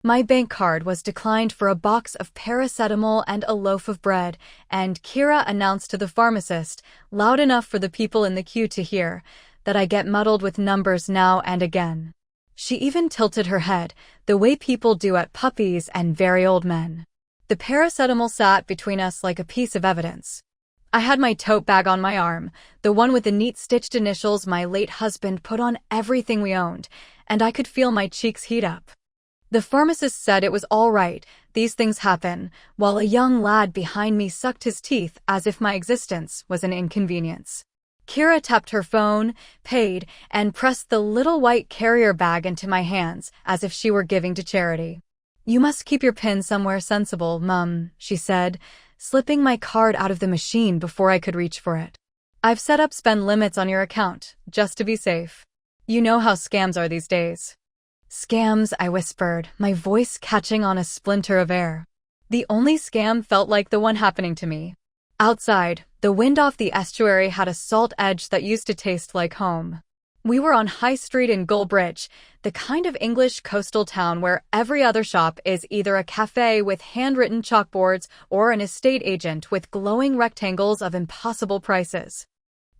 My bank card was declined for a box of paracetamol and a loaf of bread, and Kira announced to the pharmacist, loud enough for the people in the queue to hear, that I get muddled with numbers now and again. She even tilted her head, the way people do at puppies and very old men. The paracetamol sat between us like a piece of evidence. I had my tote bag on my arm, the one with the neat stitched initials my late husband put on everything we owned, and I could feel my cheeks heat up. The pharmacist said it was all right, these things happen, while a young lad behind me sucked his teeth as if my existence was an inconvenience. Kira tapped her phone, paid, and pressed the little white carrier bag into my hands as if she were giving to charity. "You must keep your pin somewhere sensible, Mum," she said, slipping my card out of the machine before I could reach for it. "I've set up spend limits on your account, just to be safe. You know how scams are these days." "Scams," I whispered, my voice catching on a splinter of air. The only scam felt like the one happening to me. Outside, the wind off the estuary had a salt edge that used to taste like home. We were on High Street in Gullbridge, the kind of English coastal town where every other shop is either a cafe with handwritten chalkboards or an estate agent with glowing rectangles of impossible prices.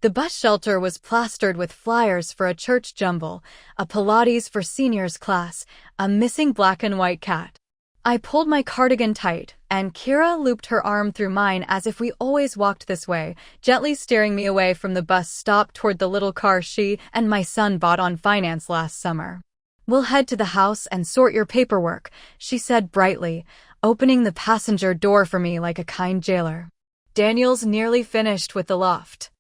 The bus shelter was plastered with flyers for a church jumble, a Pilates for seniors class, a missing black and white cat. I pulled my cardigan tight, and Kira looped her arm through mine as if we always walked this way, gently steering me away from the bus stop toward the little car she and my son bought on finance last summer. "We'll head to the house and sort your paperwork," she said brightly, opening the passenger door for me like a kind jailer. "Daniel's nearly finished with the loft.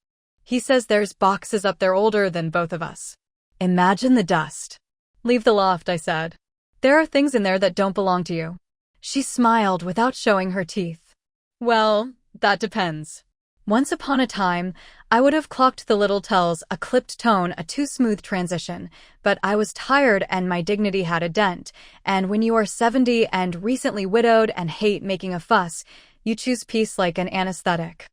He says there's boxes up there older than both of us. Imagine the dust." "Leave the loft," I said. "There are things in there that don't belong to you." She smiled without showing her teeth. "Well, that depends." Once upon a time, I would have clocked the little tells, a clipped tone, a too smooth transition, but I was tired and my dignity had a dent, and when you are 70 and recently widowed and hate making a fuss, you choose peace like an anesthetic.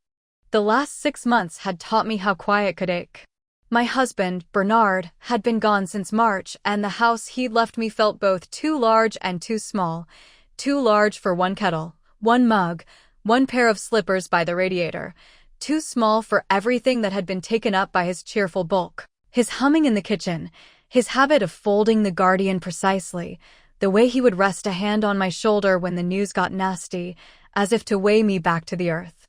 The last 6 months had taught me how quiet could ache. My husband, Bernard, had been gone since March, and the house he'd left me felt both too large and too small. Too large for one kettle, one mug, one pair of slippers by the radiator. Too small for everything that had been taken up by his cheerful bulk. His humming in the kitchen, his habit of folding The Guardian precisely, the way he would rest a hand on my shoulder when the news got nasty, as if to weigh me back to the earth.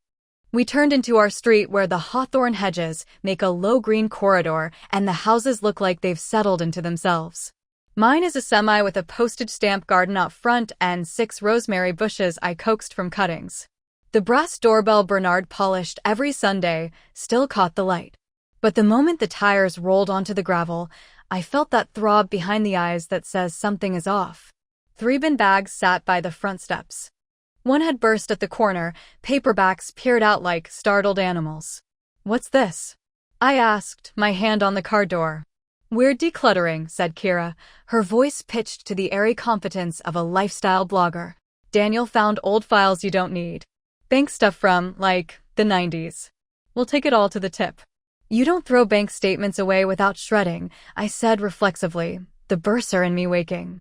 We turned into our street where the hawthorn hedges make a low green corridor and the houses look like they've settled into themselves. Mine is a semi with a postage stamp garden out front and 6 rosemary bushes I coaxed from cuttings. The brass doorbell Bernard polished every Sunday still caught the light. But the moment the tires rolled onto the gravel, I felt that throb behind the eyes that says something is off. 3 bin bags sat by the front steps. One had burst at the corner, paperbacks peered out like startled animals. "What's this?" I asked, my hand on the car door. "We're decluttering," said Kira, her voice pitched to the airy competence of a lifestyle blogger. "Daniel found old files you don't need. Bank stuff from, like, the 90s. We'll take it all to the tip." "You don't throw bank statements away without shredding," I said reflexively, the bursar in me waking.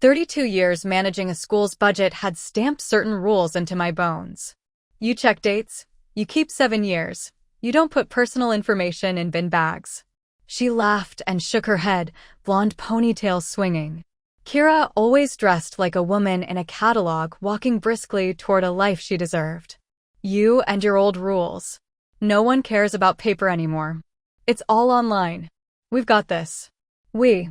32 years managing a school's budget had stamped certain rules into my bones. You check dates, you keep 7 years, you don't put personal information in bin bags. She laughed and shook her head, blonde ponytail swinging. Kira always dressed like a woman in a catalog walking briskly toward a life she deserved. "You and your old rules. No one cares about paper anymore. It's all online. We've got this." "We."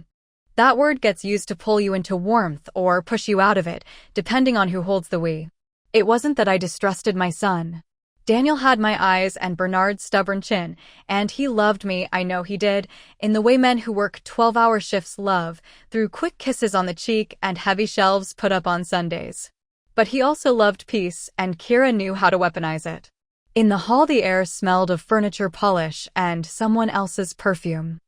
That word gets used to pull you into warmth or push you out of it, depending on who holds the we. It wasn't that I distrusted my son. Daniel had my eyes and Bernard's stubborn chin, and he loved me, I know he did, in the way men who work 12-hour shifts love, through quick kisses on the cheek and heavy shelves put up on Sundays. But he also loved peace, and Kira knew how to weaponize it. In the hall the air smelled of furniture polish and someone else's perfume.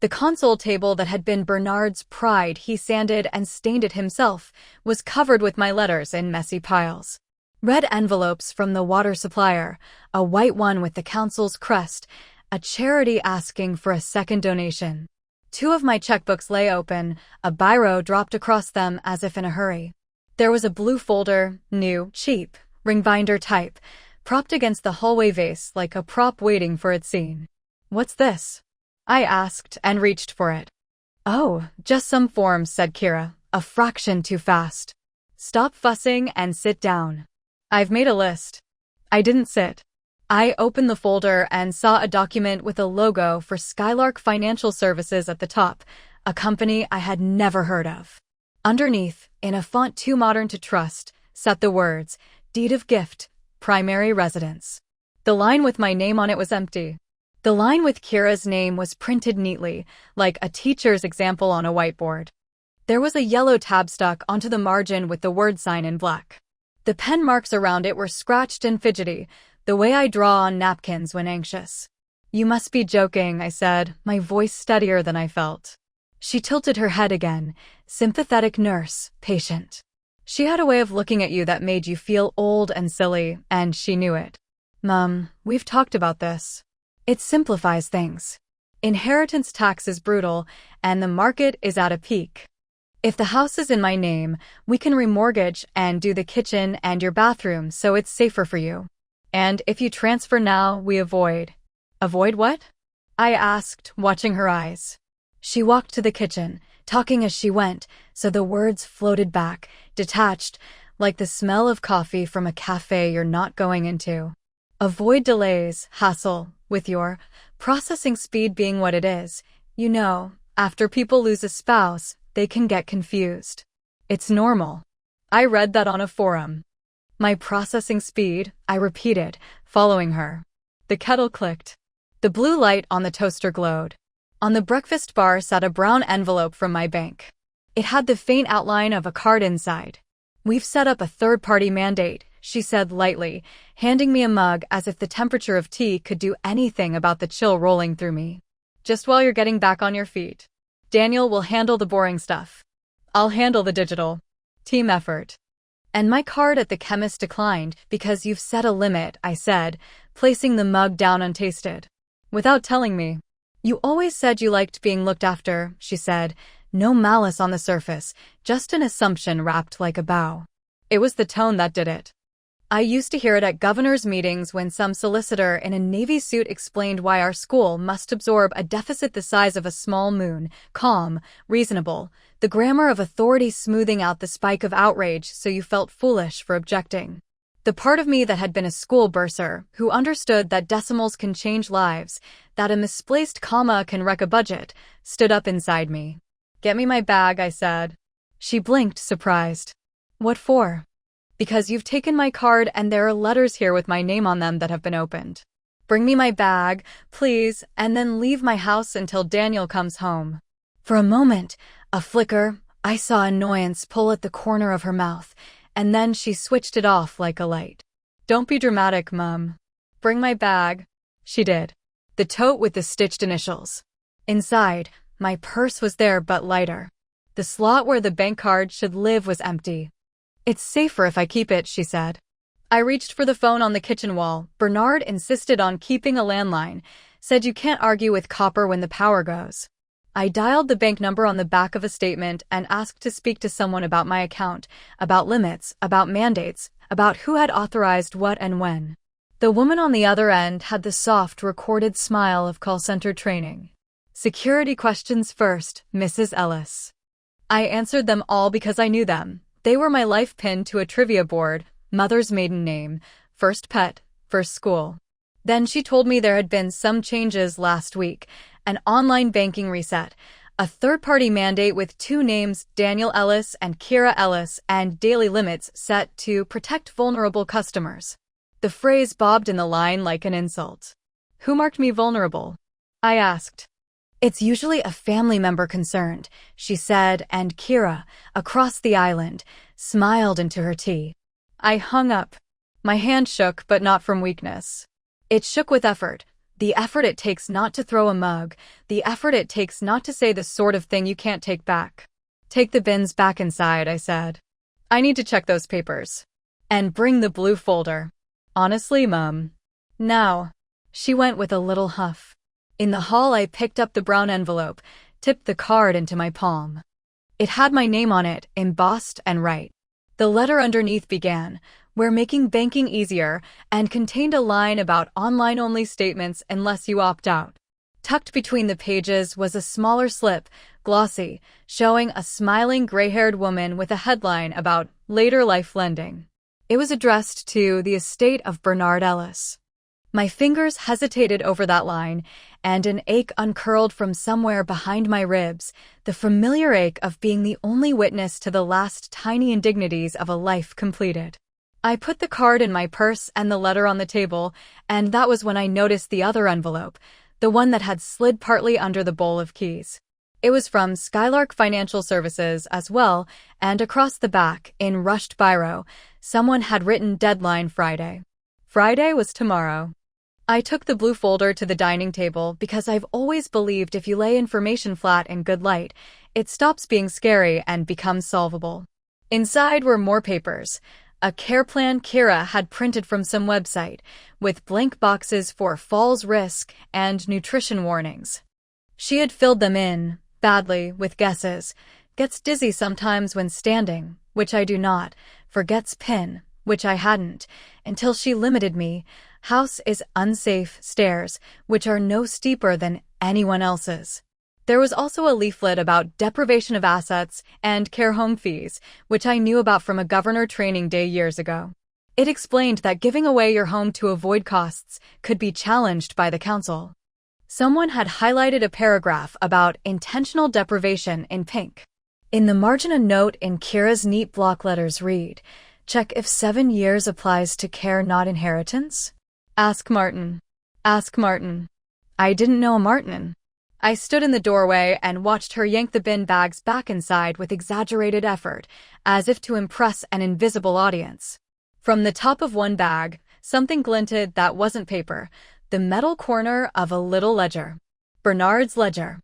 The console table that had been Bernard's pride, he sanded and stained it himself, was covered with my letters in messy piles. Red envelopes from the water supplier, a white one with the council's crest, a charity asking for a second donation. Two of my checkbooks lay open, a biro dropped across them as if in a hurry. There was a blue folder, new, cheap, ring binder type, propped against the hallway vase like a prop waiting for its scene. "What's this?" I asked and reached for it. "Oh, just some forms," said Kira, a fraction too fast. "Stop fussing and sit down. I've made a list." I didn't sit. I opened the folder and saw a document with a logo for Skylark Financial Services at the top, a company I had never heard of. Underneath, in a font too modern to trust, sat the words, "Deed of Gift, Primary Residence." The line with my name on it was empty. The line with Kira's name was printed neatly, like a teacher's example on a whiteboard. There was a yellow tab stuck onto the margin with the word sign in black. The pen marks around it were scratched and fidgety, the way I draw on napkins when anxious. "You must be joking," I said, my voice steadier than I felt. She tilted her head again, sympathetic nurse, patient. She had a way of looking at you that made you feel old and silly, and she knew it. "Mum, we've talked about this. It simplifies things. Inheritance tax is brutal, and the market is at a peak. If the house is in my name, we can remortgage and do the kitchen and your bathroom so it's safer for you. And if you transfer now, we avoid." "Avoid what?" I asked, watching her eyes. She walked to the kitchen, talking as she went, so the words floated back, detached, like the smell of coffee from a cafe you're not going into. "Avoid delays, hassle, with your processing speed being what it is. You know, after people lose a spouse, they can get confused. It's normal." I read that on a forum. "My processing speed," I repeated, following her. The kettle clicked. The blue light on the toaster glowed. On the breakfast bar sat a brown envelope from my bank. It had the faint outline of a card inside. "We've set up a third-party mandate," she said lightly, handing me a mug as if the temperature of tea could do anything about the chill rolling through me. "Just while you're getting back on your feet. Daniel will handle the boring stuff. I'll handle the digital. Team effort." "And my card at the chemist declined because you've set a limit," I said, placing the mug down untasted. "Without telling me." "You always said you liked being looked after," she said, no malice on the surface, just an assumption wrapped like a bow. It was the tone that did it. I used to hear it at governors' meetings when some solicitor in a Navy suit explained why our school must absorb a deficit the size of a small moon, calm, reasonable, the grammar of authority smoothing out the spike of outrage so you felt foolish for objecting. The part of me that had been a school bursar, who understood that decimals can change lives, that a misplaced comma can wreck a budget, stood up inside me. "Get me my bag," I said. She blinked, surprised. "What for?" "Because you've taken my card and there are letters here with my name on them that have been opened. Bring me my bag, please, and then leave my house until Daniel comes home." For a moment, a flicker, I saw annoyance pull at the corner of her mouth, and then she switched it off like a light. "Don't be dramatic, Mum. Bring my bag." She did. The tote with the stitched initials. Inside, my purse was there but lighter. The slot where the bank card should live was empty. "It's safer if I keep it," she said. I reached for the phone on the kitchen wall. Bernard insisted on keeping a landline, said you can't argue with copper when the power goes. I dialed the bank number on the back of a statement and asked to speak to someone about my account, about limits, about mandates, about who had authorized what and when. The woman on the other end had the soft, recorded smile of call center training. "Security questions first, Mrs. Ellis." I answered them all because I knew them. They were my life pin to a trivia board, mother's maiden name, first pet, first school. Then she told me there had been some changes last week, an online banking reset, a third-party mandate with two names, Daniel Ellis and Kira Ellis, and daily limits set to protect vulnerable customers. The phrase bobbed in the line like an insult. "Who marked me vulnerable?" I asked. "It's usually a family member concerned," she said, and Kira, across the island, smiled into her tea. I hung up. My hand shook, but not from weakness. It shook with effort. The effort it takes not to throw a mug, the effort it takes not to say the sort of thing you can't take back. "Take the bins back inside," I said. "I need to check those papers. And bring the blue folder." "Honestly, Mum." "Now." She went with a little huff. In the hall I picked up the brown envelope. tipped the card into my palm. It had my name on it, embossed and right. The letter underneath began, "We're making banking easier," and contained a line about online-only statements unless you opt out. Tucked between the pages was a smaller slip, glossy, showing a smiling gray-haired woman with a headline about later life lending. It was addressed to the estate of Bernard Ellis. My fingers hesitated over that line, and an ache uncurled from somewhere behind my ribs, the familiar ache of being the only witness to the last tiny indignities of a life completed. I put the card in my purse and the letter on the table, and that was when I noticed the other envelope, the one that had slid partly under the bowl of keys. It was from Skylark Financial Services as well, and across the back, in rushed biro, someone had written deadline Friday. Friday was tomorrow. I took the blue folder to the dining table because I've always believed if you lay information flat in good light, it stops being scary and becomes solvable. Inside were more papers. A care plan Kira had printed from some website, with blank boxes for falls risk and nutrition warnings. She had filled them in, badly, with guesses. Gets dizzy sometimes when standing, which I do not. Forgets pin, which I hadn't, until she limited me. House is unsafe stairs, which are no steeper than anyone else's. There was also a leaflet about deprivation of assets and care home fees, which I knew about from a governor training day years ago. It explained that giving away your home to avoid costs could be challenged by the council. Someone had highlighted a paragraph about intentional deprivation in pink. In the margin, a note in Kira's neat block letters read, "Check if 7 years applies to care, not inheritance? Ask Martin. Ask Martin." I didn't know a Martin. I stood in the doorway and watched her yank the bin bags back inside with exaggerated effort, as if to impress an invisible audience. From the top of one bag, something glinted that wasn't paper, the metal corner of a little ledger. Bernard's ledger.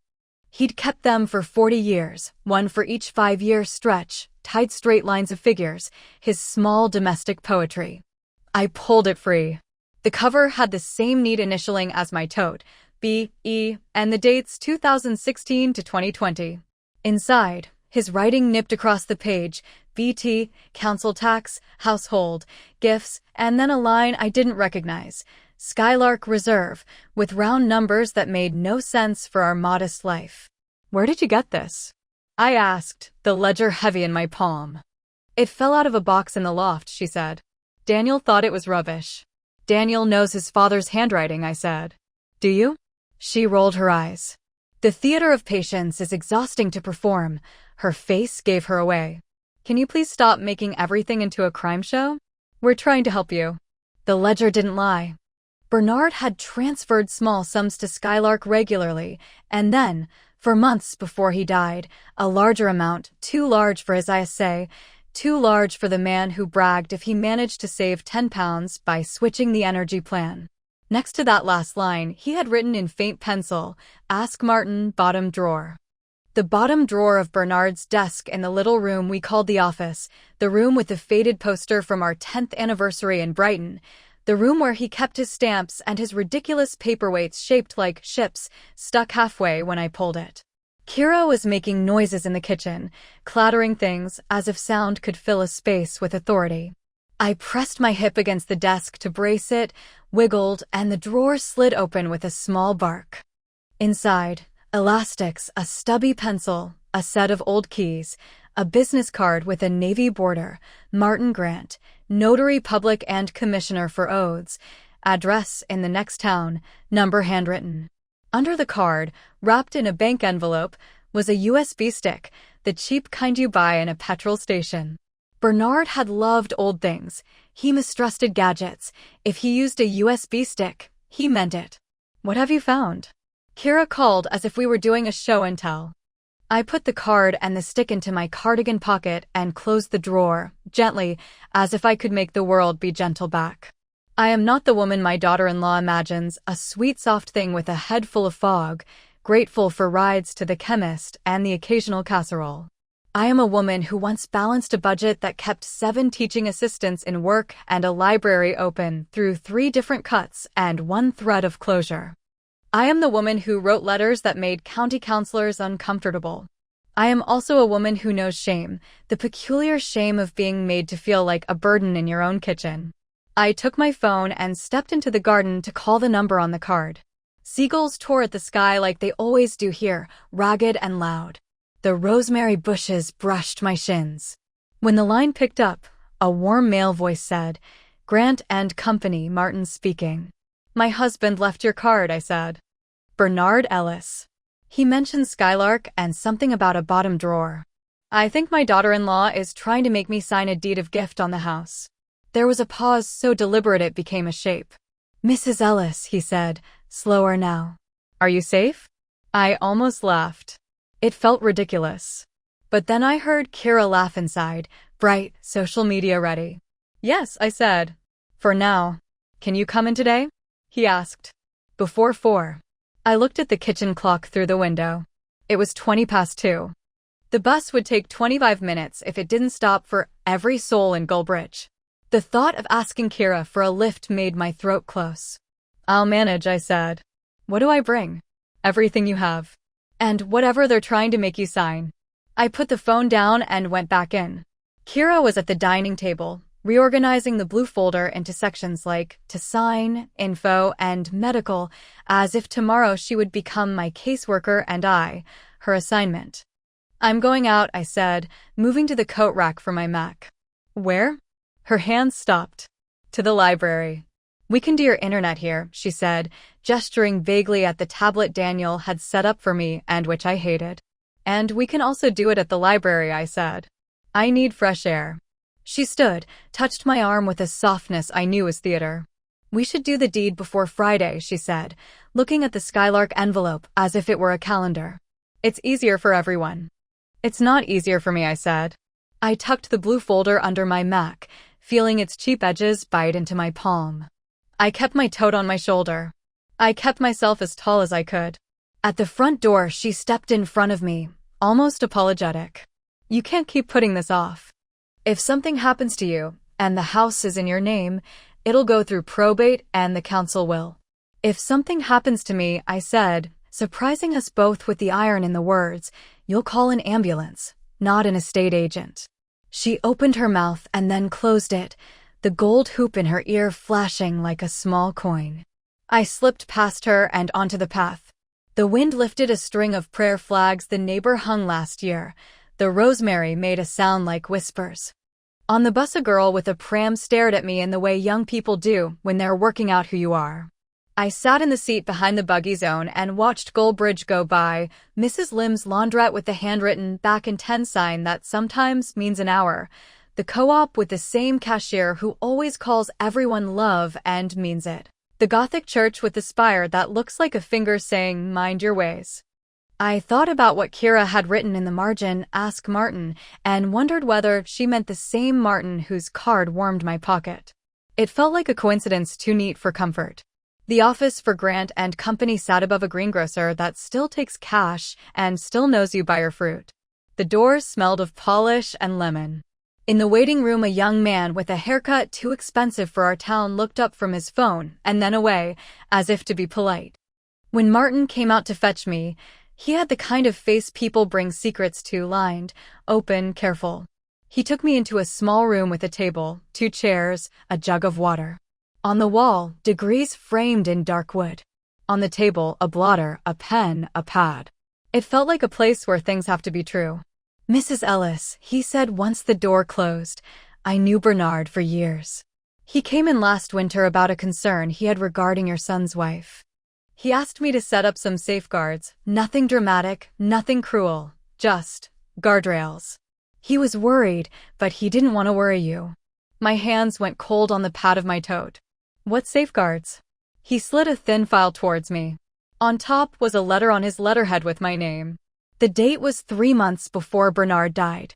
He'd kept them for 40 years, one for each 5-year stretch, tight straight lines of figures, his small domestic poetry. I pulled it free. The cover had the same neat initialing as my tote, B.E., and the dates 2016 to 2020. Inside, his writing nipped across the page, BT, council tax, household, gifts, and then a line I didn't recognize, Skylark Reserve, with round numbers that made no sense for our modest life. "Where did you get this?" I asked, the ledger heavy in my palm. "It fell out of a box in the loft," she said. "Daniel thought it was rubbish." "Daniel knows his father's handwriting," I said. "Do you?" She rolled her eyes. "The theater of patience is exhausting to perform." Her face gave her away. "Can you please stop making everything into a crime show? We're trying to help you." The ledger didn't lie. Bernard had transferred small sums to Skylark regularly, and then, for months before he died, a larger amount, too large for his ISA, too large for the man who bragged if he managed to save £10 by switching the energy plan. Next to that last line, he had written in faint pencil, "Ask Martin, bottom drawer." The bottom drawer of Bernard's desk in the little room we called the office, the room with the faded poster from our 10th anniversary in Brighton, the room where he kept his stamps and his ridiculous paperweights shaped like ships, stuck halfway when I pulled it. Kira was making noises in the kitchen, clattering things as if sound could fill a space with authority. I pressed my hip against the desk to brace it, wiggled, and the drawer slid open with a small bark. Inside, elastics, a stubby pencil, a set of old keys, a business card with a navy border, Martin Grant, notary public and commissioner for oaths, address in the next town, number handwritten. Under the card, wrapped in a bank envelope, was a USB stick, the cheap kind you buy in a petrol station. Bernard had loved old things. He mistrusted gadgets. If he used a USB stick, he meant it. "What have you found?" Kira called as if we were doing a show and tell. I put the card and the stick into my cardigan pocket and closed the drawer, gently, as if I could make the world be gentle back. I am not the woman my daughter-in-law imagines, a sweet soft thing with a head full of fog, grateful for rides to the chemist and the occasional casserole. I am a woman who once balanced a budget that kept 7 teaching assistants in work and a library open through 3 different cuts and 1 thread of closure. I am the woman who wrote letters that made county councilors uncomfortable. I am also a woman who knows shame, the peculiar shame of being made to feel like a burden in your own kitchen. I took my phone and stepped into the garden to call the number on the card. Seagulls tore at the sky like they always do here, ragged and loud. The rosemary bushes brushed my shins. When the line picked up, a warm male voice said, "Grant and Company, Martin speaking." "My husband left your card," I said. "Bernard Ellis. He mentioned Skylark and something about a bottom drawer. I think my daughter-in-law is trying to make me sign a deed of gift on the house." There was a pause so deliberate it became a shape. "Mrs. Ellis," he said, slower now. "Are you safe?" I almost laughed. It felt ridiculous. But then I heard Kira laugh inside, bright, social media ready. "Yes," I said. "For now. Can you come in today?" he asked. "Before 4. I looked at the kitchen clock through the window. It was 2:20. The bus would take 25 minutes if it didn't stop for every soul in Gullbridge. The thought of asking Kira for a lift made my throat close. "I'll manage," I said. "What do I bring?" "Everything you have. And whatever they're trying to make you sign." I put the phone down and went back in. Kira was at the dining table, reorganizing the blue folder into sections like to sign, info, and medical, as if tomorrow she would become my caseworker and I, her assignment. "I'm going out," I said, moving to the coat rack for my Mac. "Where?" Her hands stopped. "To the library." "We can do your internet here," she said, gesturing vaguely at the tablet Daniel had set up for me and which I hated. "And we can also do it at the library," I said. "I need fresh air." She stood, touched my arm with a softness I knew was theater. "We should do the deed before Friday," she said, looking at the Skylark envelope as if it were a calendar. "It's easier for everyone." "It's not easier for me," I said. I tucked the blue folder under my Mac, feeling its cheap edges bite into my palm. I kept my tote on my shoulder. I kept myself as tall as I could. At the front door, she stepped in front of me, almost apologetic. "You can't keep putting this off. If something happens to you, and the house is in your name, it'll go through probate and the council will." "If something happens to me," I said, surprising us both with the iron in the words, "you'll call an ambulance, not an estate agent." She opened her mouth and then closed it, the gold hoop in her ear flashing like a small coin. I slipped past her and onto the path. The wind lifted a string of prayer flags the neighbor hung last year. The rosemary made a sound like whispers. On the bus, a girl with a pram stared at me in the way young people do when they're working out who you are. I sat in the seat behind the buggy zone and watched Gullbridge go by, Mrs. Lim's laundrette with the handwritten "back in 10" sign that sometimes means an hour, the co-op with the same cashier who always calls everyone love and means it, the Gothic church with the spire that looks like a finger saying, "Mind your ways." I thought about what Kira had written in the margin, "Ask Martin," and wondered whether she meant the same Martin whose card warmed my pocket. It felt like a coincidence too neat for comfort. The office for Grant and Company sat above a greengrocer that still takes cash and still knows you by your fruit. The doors smelled of polish and lemon. In the waiting room, a young man with a haircut too expensive for our town looked up from his phone and then away, as if to be polite. When Martin came out to fetch me, he had the kind of face people bring secrets to, lined, open, careful. He took me into a small room with a table, 2 chairs, a jug of water. On the wall, degrees framed in dark wood. On the table, a blotter, a pen, a pad. It felt like a place where things have to be true. "Mrs. Ellis," he said once the door closed. "I knew Bernard for years. He came in last winter about a concern he had regarding your son's wife. He asked me to set up some safeguards, nothing dramatic, nothing cruel, just guardrails. He was worried, but he didn't want to worry you." My hands went cold on the pad of my tote. "What safeguards?" He slid a thin file towards me. On top was a letter on his letterhead with my name. The date was 3 months before Bernard died.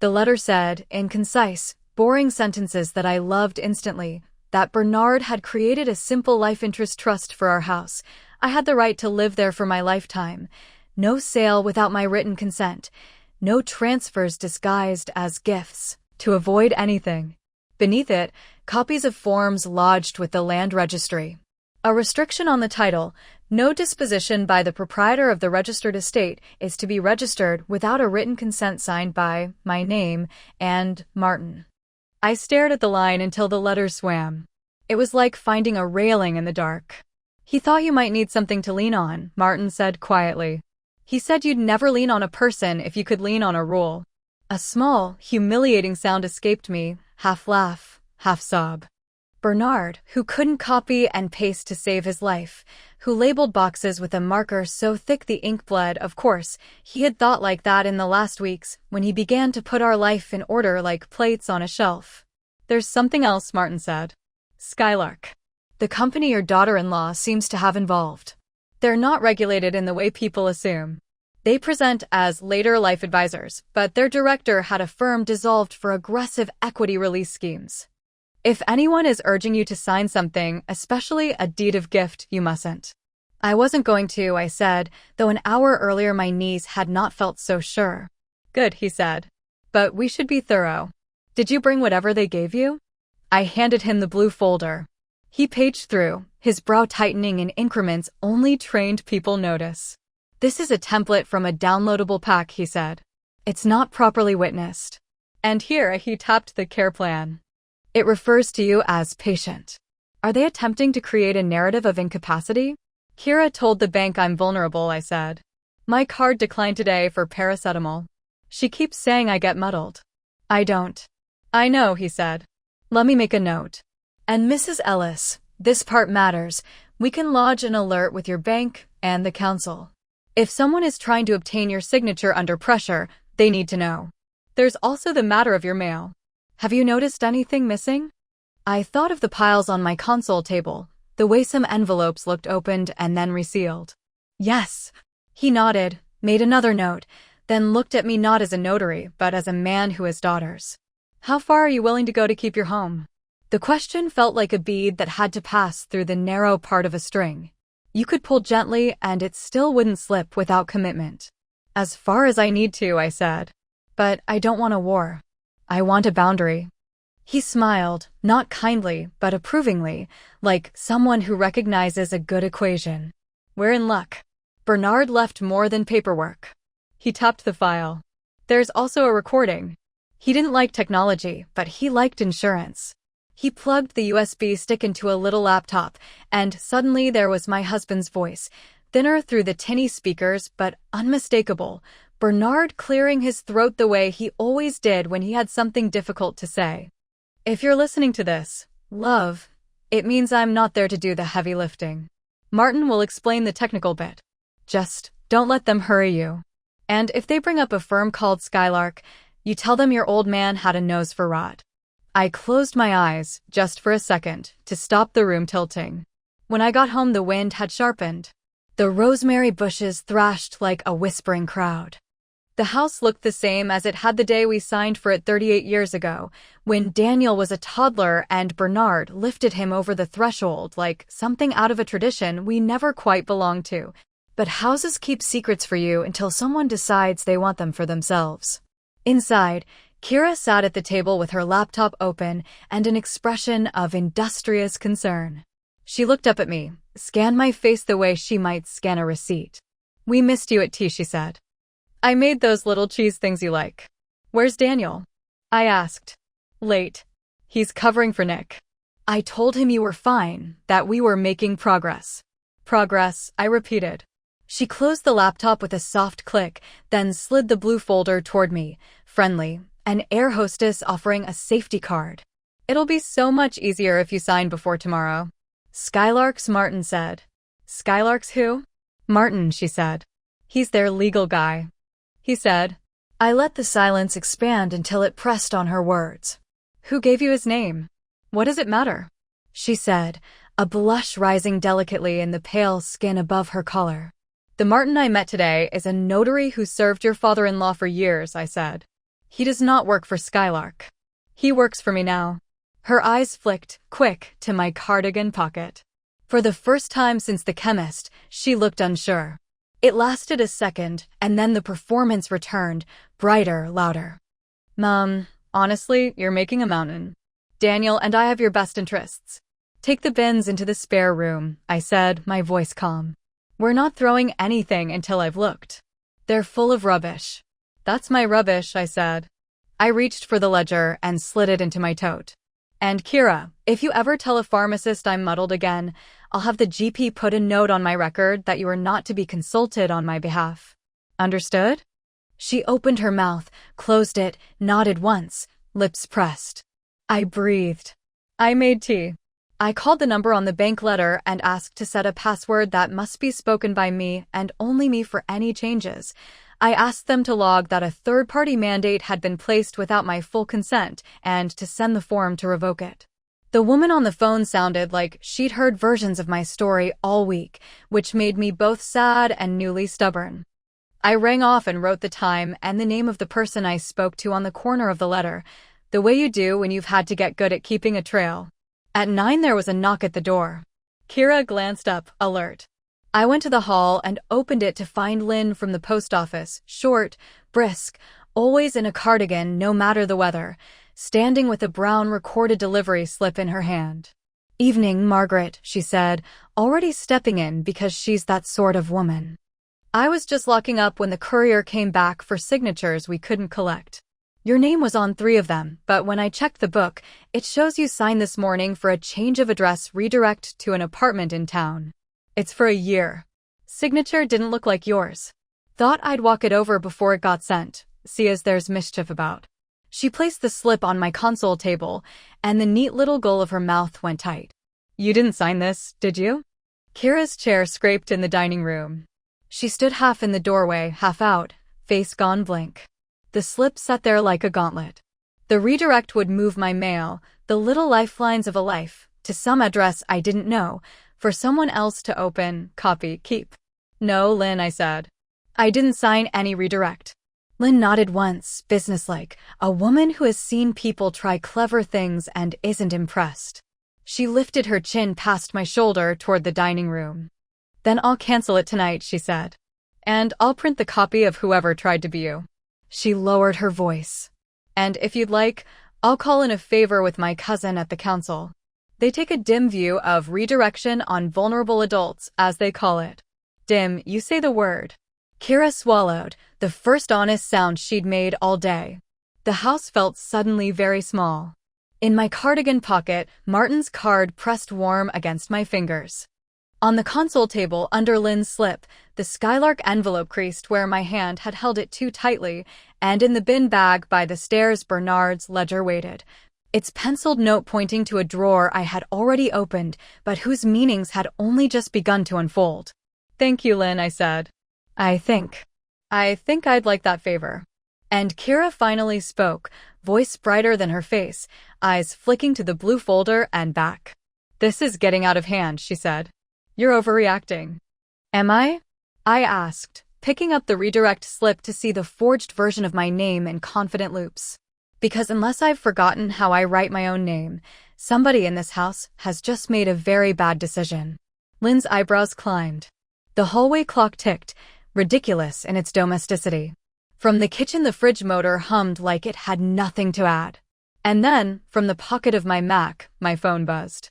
The letter said, in concise, boring sentences that I loved instantly, that Bernard had created a simple life interest trust for our house. I had the right to live there for my lifetime. No sale without my written consent. No transfers disguised as gifts. To avoid anything. Beneath it, copies of forms lodged with the land registry. A restriction on the title. No disposition by the proprietor of the registered estate is to be registered without a written consent signed by my name and Martin. I stared at the line until the letters swam. It was like finding a railing in the dark. He thought you might need something to lean on, Martin said quietly. He said you'd never lean on a person if you could lean on a rule. A small, humiliating sound escaped me, half laugh, half sob. Bernard, who couldn't copy and paste to save his life, who labeled boxes with a marker so thick the ink bled, of course, he had thought like that in the last weeks, when he began to put our life in order like plates on a shelf. There's something else, Martin said. Skylark. The company your daughter-in-law seems to have involved. They're not regulated in the way people assume. They present as later life advisors, but their director had a firm dissolved for aggressive equity release schemes. If anyone is urging you to sign something, especially a deed of gift, you mustn't. I wasn't going to, I said, though an hour earlier my knees had not felt so sure. Good, he said. But we should be thorough. Did you bring whatever they gave you? I handed him the blue folder. He paged through, his brow tightening in increments only trained people notice. This is a template from a downloadable pack, he said. It's not properly witnessed. And here he tapped the care plan. It refers to you as patient. Are they attempting to create a narrative of incapacity? Kira told the bank I'm vulnerable, I said. My card declined today for paracetamol. She keeps saying I get muddled. I don't. I know, he said. Let me make a note. And Mrs. Ellis, this part matters. We can lodge an alert with your bank and the council. If someone is trying to obtain your signature under pressure, they need to know. There's also the matter of your mail. Have you noticed anything missing? I thought of the piles on my console table, the way some envelopes looked opened and then resealed. Yes. He nodded, made another note, then looked at me not as a notary, but as a man who has daughters. How far are you willing to go to keep your home? The question felt like a bead that had to pass through the narrow part of a string. You could pull gently and it still wouldn't slip without commitment. As far as I need to, I said. But I don't want a war. I want a boundary. He smiled, not kindly, but approvingly, like someone who recognizes a good equation. We're in luck. Bernard left more than paperwork. He tapped the file. There's also a recording. He didn't like technology, but he liked insurance. He plugged the USB stick into a little laptop, and suddenly there was my husband's voice, thinner through the tinny speakers, but unmistakable. Bernard clearing his throat the way he always did when he had something difficult to say. If you're listening to this, love, it means I'm not there to do the heavy lifting. Martin will explain the technical bit. Just don't let them hurry you. And if they bring up a firm called Skylark, you tell them your old man had a nose for rot. I closed my eyes, just for a second, to stop the room tilting. When I got home the wind had sharpened. The rosemary bushes thrashed like a whispering crowd. The house looked the same as it had the day we signed for it 38 years ago, when Daniel was a toddler and Bernard lifted him over the threshold like something out of a tradition we never quite belonged to. But houses keep secrets for you until someone decides they want them for themselves. Inside, Kira sat at the table with her laptop open and an expression of industrious concern. She looked up at me, scanned my face the way she might scan a receipt. We missed you at tea, she said. I made those little cheese things you like. Where's Daniel? I asked. Late. He's covering for Nick. I told him you were fine, that we were making progress. Progress, I repeated. She closed the laptop with a soft click, then slid the blue folder toward me, friendly, an air hostess offering a safety card. It'll be so much easier if you sign before tomorrow. Skylark's, Martin said. Skylark's who? Martin, she said. He's their legal guy. He said. I let the silence expand until it pressed on her words. Who gave you his name? What does it matter? She said, a blush rising delicately in the pale skin above her collar. The Martin I met today is a notary who served your father-in-law for years, I said. He does not work for Skylark. He works for me now. Her eyes flicked, quick, to my cardigan pocket. For the first time since the chemist, she looked unsure. It lasted a second, and then the performance returned, brighter, louder. Honestly, you're making a mountain. Daniel and I have your best interests. Take the bins into the spare room, I said, my voice calm. We're not throwing anything until I've looked. They're full of rubbish. That's my rubbish, I said. I reached for the ledger and slid it into my tote. And Kira, if you ever tell a pharmacist I'm muddled again, I'll have the GP put a note on my record that you are not to be consulted on my behalf. Understood? She opened her mouth, closed it, nodded once, lips pressed. I breathed. I made tea. I called the number on the bank letter and asked to set a password that must be spoken by me and only me for any changes. I asked them to log that a third-party mandate had been placed without my full consent and to send the form to revoke it. The woman on the phone sounded like she'd heard versions of my story all week, which made me both sad and newly stubborn. I rang off and wrote the time and the name of the person I spoke to on the corner of the letter, the way you do when you've had to get good at keeping a trail. At 9 there was a knock at the door. Kira glanced up, alert. I went to the hall and opened it to find Lynn from the post office, short, brisk, always in a cardigan no matter the weather, standing with a brown recorded delivery slip in her hand. Evening, Margaret, she said, already stepping in because she's that sort of woman. I was just locking up when the courier came back for signatures we couldn't collect. Your name was on 3 of them, but when I checked the book, it shows you signed this morning for a change of address redirect to an apartment in town. It's for a year. Signature didn't look like yours. Thought I'd walk it over before it got sent, see as there's mischief about. She placed the slip on my console table, and the neat little goal of her mouth went tight. You didn't sign this, did you? Kira's chair scraped in the dining room. She stood half in the doorway, half out, face gone blank. The slip sat there like a gauntlet. The redirect would move my mail, the little lifelines of a life, to some address I didn't know, for someone else to open, copy, keep. No, Lynn, I said. I didn't sign any redirect. Lynn nodded once, businesslike, a woman who has seen people try clever things and isn't impressed. She lifted her chin past my shoulder toward the dining room. Then I'll cancel it tonight, she said. And I'll print the copy of whoever tried to be you. She lowered her voice. And if you'd like, I'll call in a favor with my cousin at the council. They take a dim view of redirection on vulnerable adults, as they call it. Dim, you say the word. Kira swallowed, the first honest sound she'd made all day. The house felt suddenly very small. In my cardigan pocket, Martin's card pressed warm against my fingers. On the console table under Lynn's slip, the Skylark envelope creased where my hand had held it too tightly, and in the bin bag by the stairs Bernard's ledger waited. Its penciled note pointing to a drawer I had already opened, but whose meanings had only just begun to unfold. Thank you, Lynn, I said. I think I'd like that favor. And Kira finally spoke, voice brighter than her face, eyes flicking to the blue folder and back. This is getting out of hand, she said. You're overreacting. Am I? I asked, picking up the redirect slip to see the forged version of my name in confident loops. Because unless I've forgotten how I write my own name, somebody in this house has just made a very bad decision. Lynn's eyebrows climbed. The hallway clock ticked, ridiculous in its domesticity. From the kitchen the fridge motor hummed like it had nothing to add. And then, from the pocket of my Mac, my phone buzzed.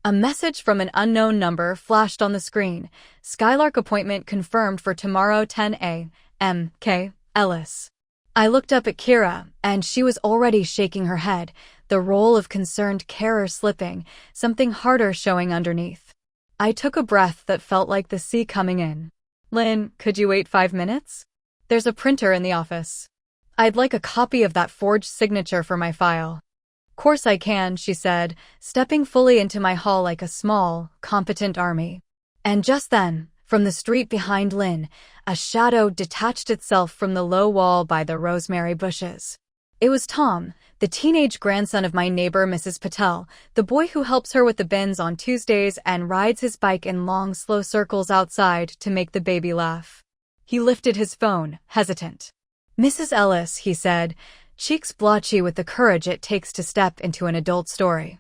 A message from an unknown number flashed on the screen. Skylark appointment confirmed for tomorrow 10 a.m. K. Ellis. I looked up at Kira, and she was already shaking her head, the role of concerned carer slipping, something harder showing underneath. I took a breath that felt like the sea coming in. Lynn, could you wait 5 minutes? There's a printer in the office. I'd like a copy of that forged signature for my file. Course I can, she said, stepping fully into my hall like a small, competent army. And just then, from the street behind Lynn, a shadow detached itself from the low wall by the rosemary bushes. It was Tom, the teenage grandson of my neighbor Mrs. Patel, the boy who helps her with the bins on Tuesdays and rides his bike in long, slow circles outside to make the baby laugh. He lifted his phone, hesitant. Mrs. Ellis, he said, cheeks blotchy with the courage it takes to step into an adult story.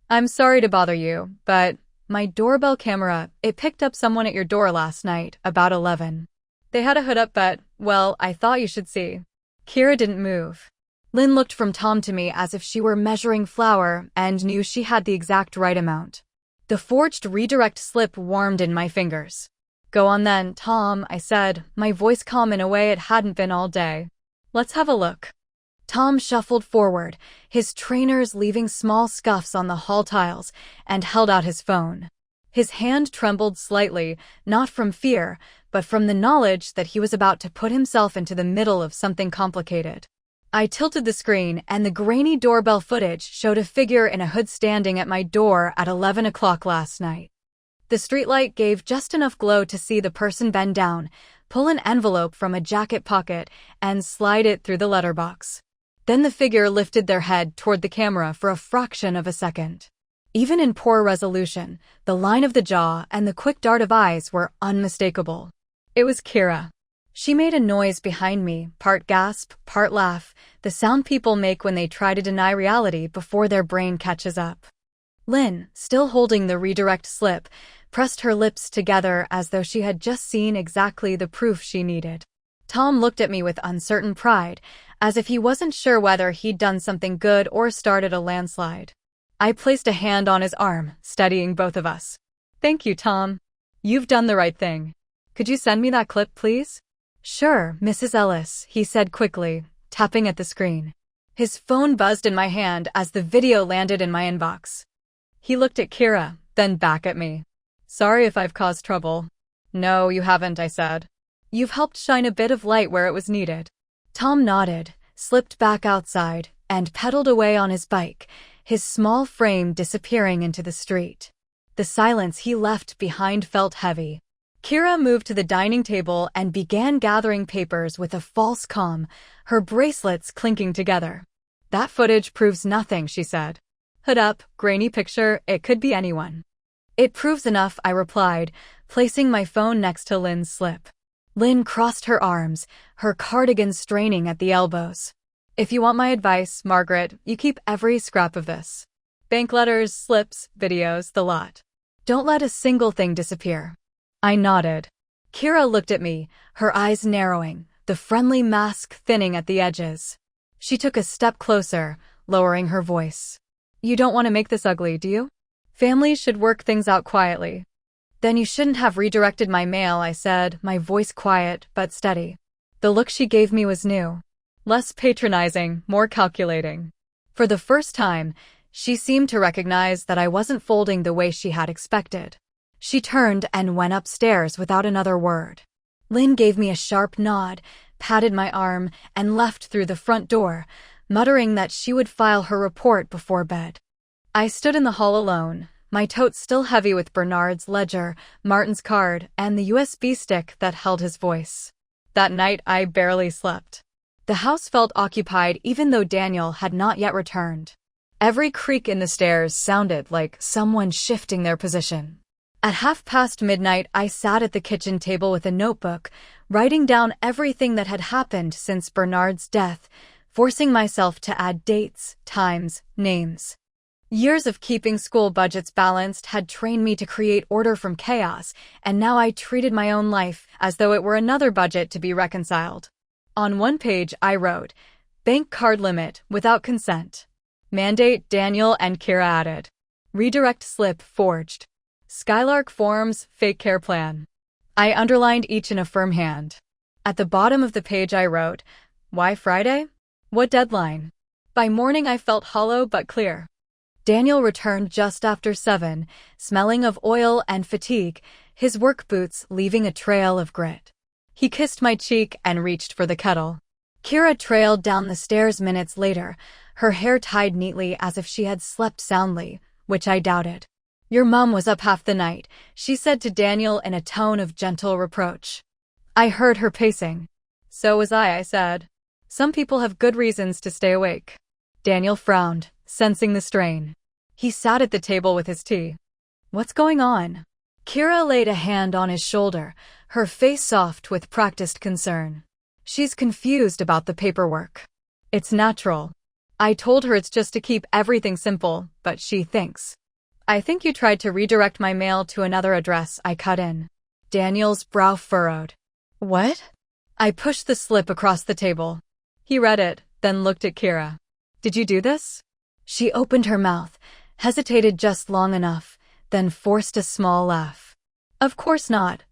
I'm sorry to bother you, but my doorbell camera, it picked up someone at your door last night, about 11. They had a hood up but, well, I thought you should see. Kira didn't move. Lynn looked from Tom to me as if she were measuring flour and knew she had the exact right amount. The forged redirect slip warmed in my fingers. "Go on then, Tom," I said, my voice calm in a way it hadn't been all day. "Let's have a look." Tom shuffled forward, his trainers leaving small scuffs on the hall tiles, and held out his phone. His hand trembled slightly, not from fear, but from the knowledge that he was about to put himself into the middle of something complicated. I tilted the screen, and the grainy doorbell footage showed a figure in a hood standing at my door at 11 o'clock last night. The streetlight gave just enough glow to see the person bend down, pull an envelope from a jacket pocket, and slide it through the letterbox. Then the figure lifted their head toward the camera for a fraction of a second. Even in poor resolution, the line of the jaw and the quick dart of eyes were unmistakable. It was Kira. She made a noise behind me, part gasp, part laugh, the sound people make when they try to deny reality before their brain catches up. Lynn, still holding the redirect slip, pressed her lips together as though she had just seen exactly the proof she needed. Tom looked at me with uncertain pride, as if he wasn't sure whether he'd done something good or started a landslide. I placed a hand on his arm, steadying both of us. "Thank you, Tom. You've done the right thing. Could you send me that clip, please?" "Sure, Mrs. Ellis," he said quickly, tapping at the screen. His phone buzzed in my hand as the video landed in my inbox. He looked at Kira, then back at me. "Sorry if I've caused trouble." "No, you haven't," I said. "You've helped shine a bit of light where it was needed." Tom nodded, slipped back outside, and pedaled away on his bike, his small frame disappearing into the street. The silence he left behind felt heavy. Kira moved to the dining table and began gathering papers with a false calm, her bracelets clinking together. "That footage proves nothing," she said. "Hood up, grainy picture, it could be anyone." "It proves enough," I replied, placing my phone next to Lynn's slip. Lynn crossed her arms, her cardigan straining at the elbows. "If you want my advice, Margaret, you keep every scrap of this. Bank letters, slips, videos, the lot. Don't let a single thing disappear." I nodded. Kira looked at me, her eyes narrowing, the friendly mask thinning at the edges. She took a step closer, lowering her voice. "You don't want to make this ugly, do you? Families should work things out quietly." "Then you shouldn't have redirected my mail," I said, my voice quiet but steady. The look she gave me was new. Less patronizing, more calculating. For the first time, she seemed to recognize that I wasn't folding the way she had expected. She turned and went upstairs without another word. Lynn gave me a sharp nod, patted my arm, and left through the front door, muttering that she would file her report before bed. I stood in the hall alone, my tote still heavy with Bernard's ledger, Martin's card, and the USB stick that held his voice. That night I barely slept. The house felt occupied even though Daniel had not yet returned. Every creak in the stairs sounded like someone shifting their position. At midnight, I sat at the kitchen table with a notebook, writing down everything that had happened since Bernard's death, forcing myself to add dates, times, names. Years of keeping school budgets balanced had trained me to create order from chaos, and now I treated my own life as though it were another budget to be reconciled. On one page, I wrote, "Bank card limit, without consent. Mandate, Daniel and Kira added. Redirect slip, forged. Skylark forms, fake care plan." I underlined each in a firm hand. At the bottom of the page I wrote, "Why Friday? What deadline?" By morning I felt hollow but clear. Daniel returned just after 7, smelling of oil and fatigue, his work boots leaving a trail of grit. He kissed my cheek and reached for the kettle. Kira trailed down the stairs minutes later, her hair tied neatly as if she had slept soundly, which I doubted. "Your mom was up half the night," she said to Daniel in a tone of gentle reproach. I heard her pacing. "So was I said. "Some people have good reasons to stay awake." Daniel frowned, sensing the strain. He sat at the table with his tea. "What's going on?" Kira laid a hand on his shoulder, her face soft with practiced concern. "She's confused about the paperwork." "It's natural." I told her it's just to keep everything simple, but she thinks. "I think you tried to redirect my mail to another address," I cut in. Daniel's brow furrowed. "What?" I pushed the slip across the table. He read it, then looked at Kira. "Did you do this?" She opened her mouth, hesitated just long enough, then forced a small laugh. Of course not.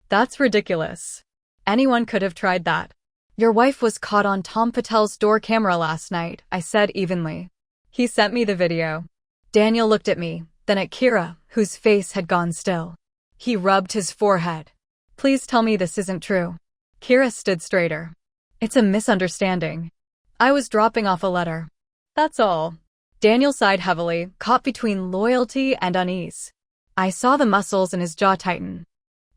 That's ridiculous. Anyone could have tried that. Your wife was caught on Tom Patel's door camera last night, I said evenly. He sent me the video. Daniel looked at me, then at Kira, whose face had gone still. He rubbed his forehead. Please tell me this isn't true. Kira stood straighter. It's a misunderstanding. I was dropping off a letter. That's all. Daniel sighed heavily, caught between loyalty and unease. I saw the muscles in his jaw tighten.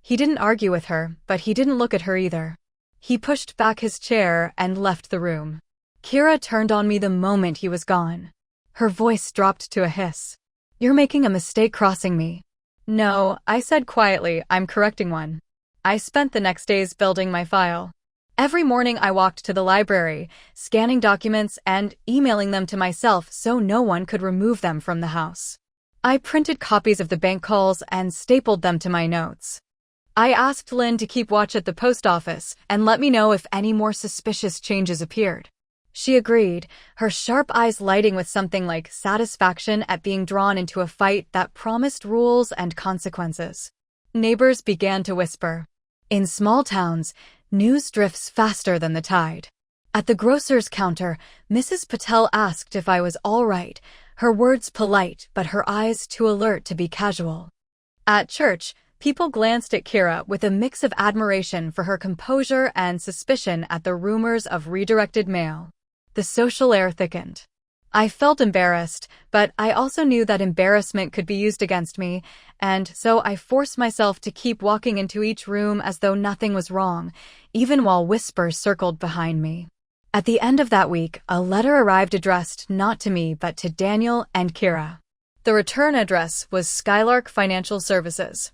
He didn't argue with her, but he didn't look at her either. He pushed back his chair and left the room. Kira turned on me the moment he was gone. Her voice dropped to a hiss. You're making a mistake crossing me. No, I said quietly, I'm correcting one. I spent the next days building my file. Every morning I walked to the library, scanning documents and emailing them to myself so no one could remove them from the house. I printed copies of the bank calls and stapled them to my notes. I asked Lynn to keep watch at the post office and let me know if any more suspicious changes appeared. She agreed, her sharp eyes lighting with something like satisfaction at being drawn into a fight that promised rules and consequences. Neighbors began to whisper. In small towns, news drifts faster than the tide. At the grocer's counter, Mrs. Patel asked if I was all right, her words polite but her eyes too alert to be casual. At church, people glanced at Kira with a mix of admiration for her composure and suspicion at the rumors of redirected mail. The social air thickened. I felt embarrassed, but I also knew that embarrassment could be used against me, and so I forced myself to keep walking into each room as though nothing was wrong, even while whispers circled behind me. At the end of that week, a letter arrived addressed not to me but to Daniel and Kira. The return address was Skylark Financial Services.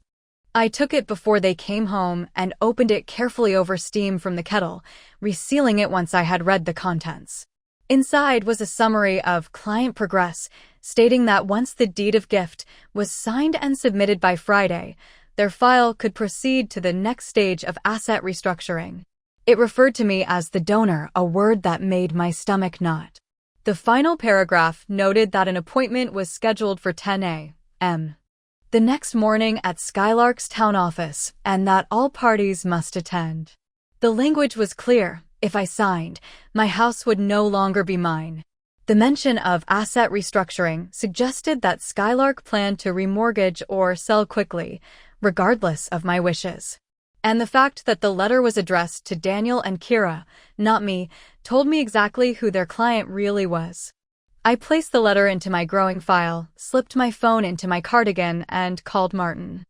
I took it before they came home and opened it carefully over steam from the kettle, resealing it once I had read the contents. Inside was a summary of client progress, stating that once the deed of gift was signed and submitted by Friday, their file could proceed to the next stage of asset restructuring. It referred to me as the donor, a word that made my stomach knot. The final paragraph noted that an appointment was scheduled for 10 a.m. the next morning at Skylark's town office, and that all parties must attend. The language was clear. If I signed, my house would no longer be mine. The mention of asset restructuring suggested that Skylark planned to remortgage or sell quickly, regardless of my wishes. And the fact that the letter was addressed to Daniel and Kira, not me, told me exactly who their client really was. I placed the letter into my growing file, slipped my phone into my cardigan, and called Martin.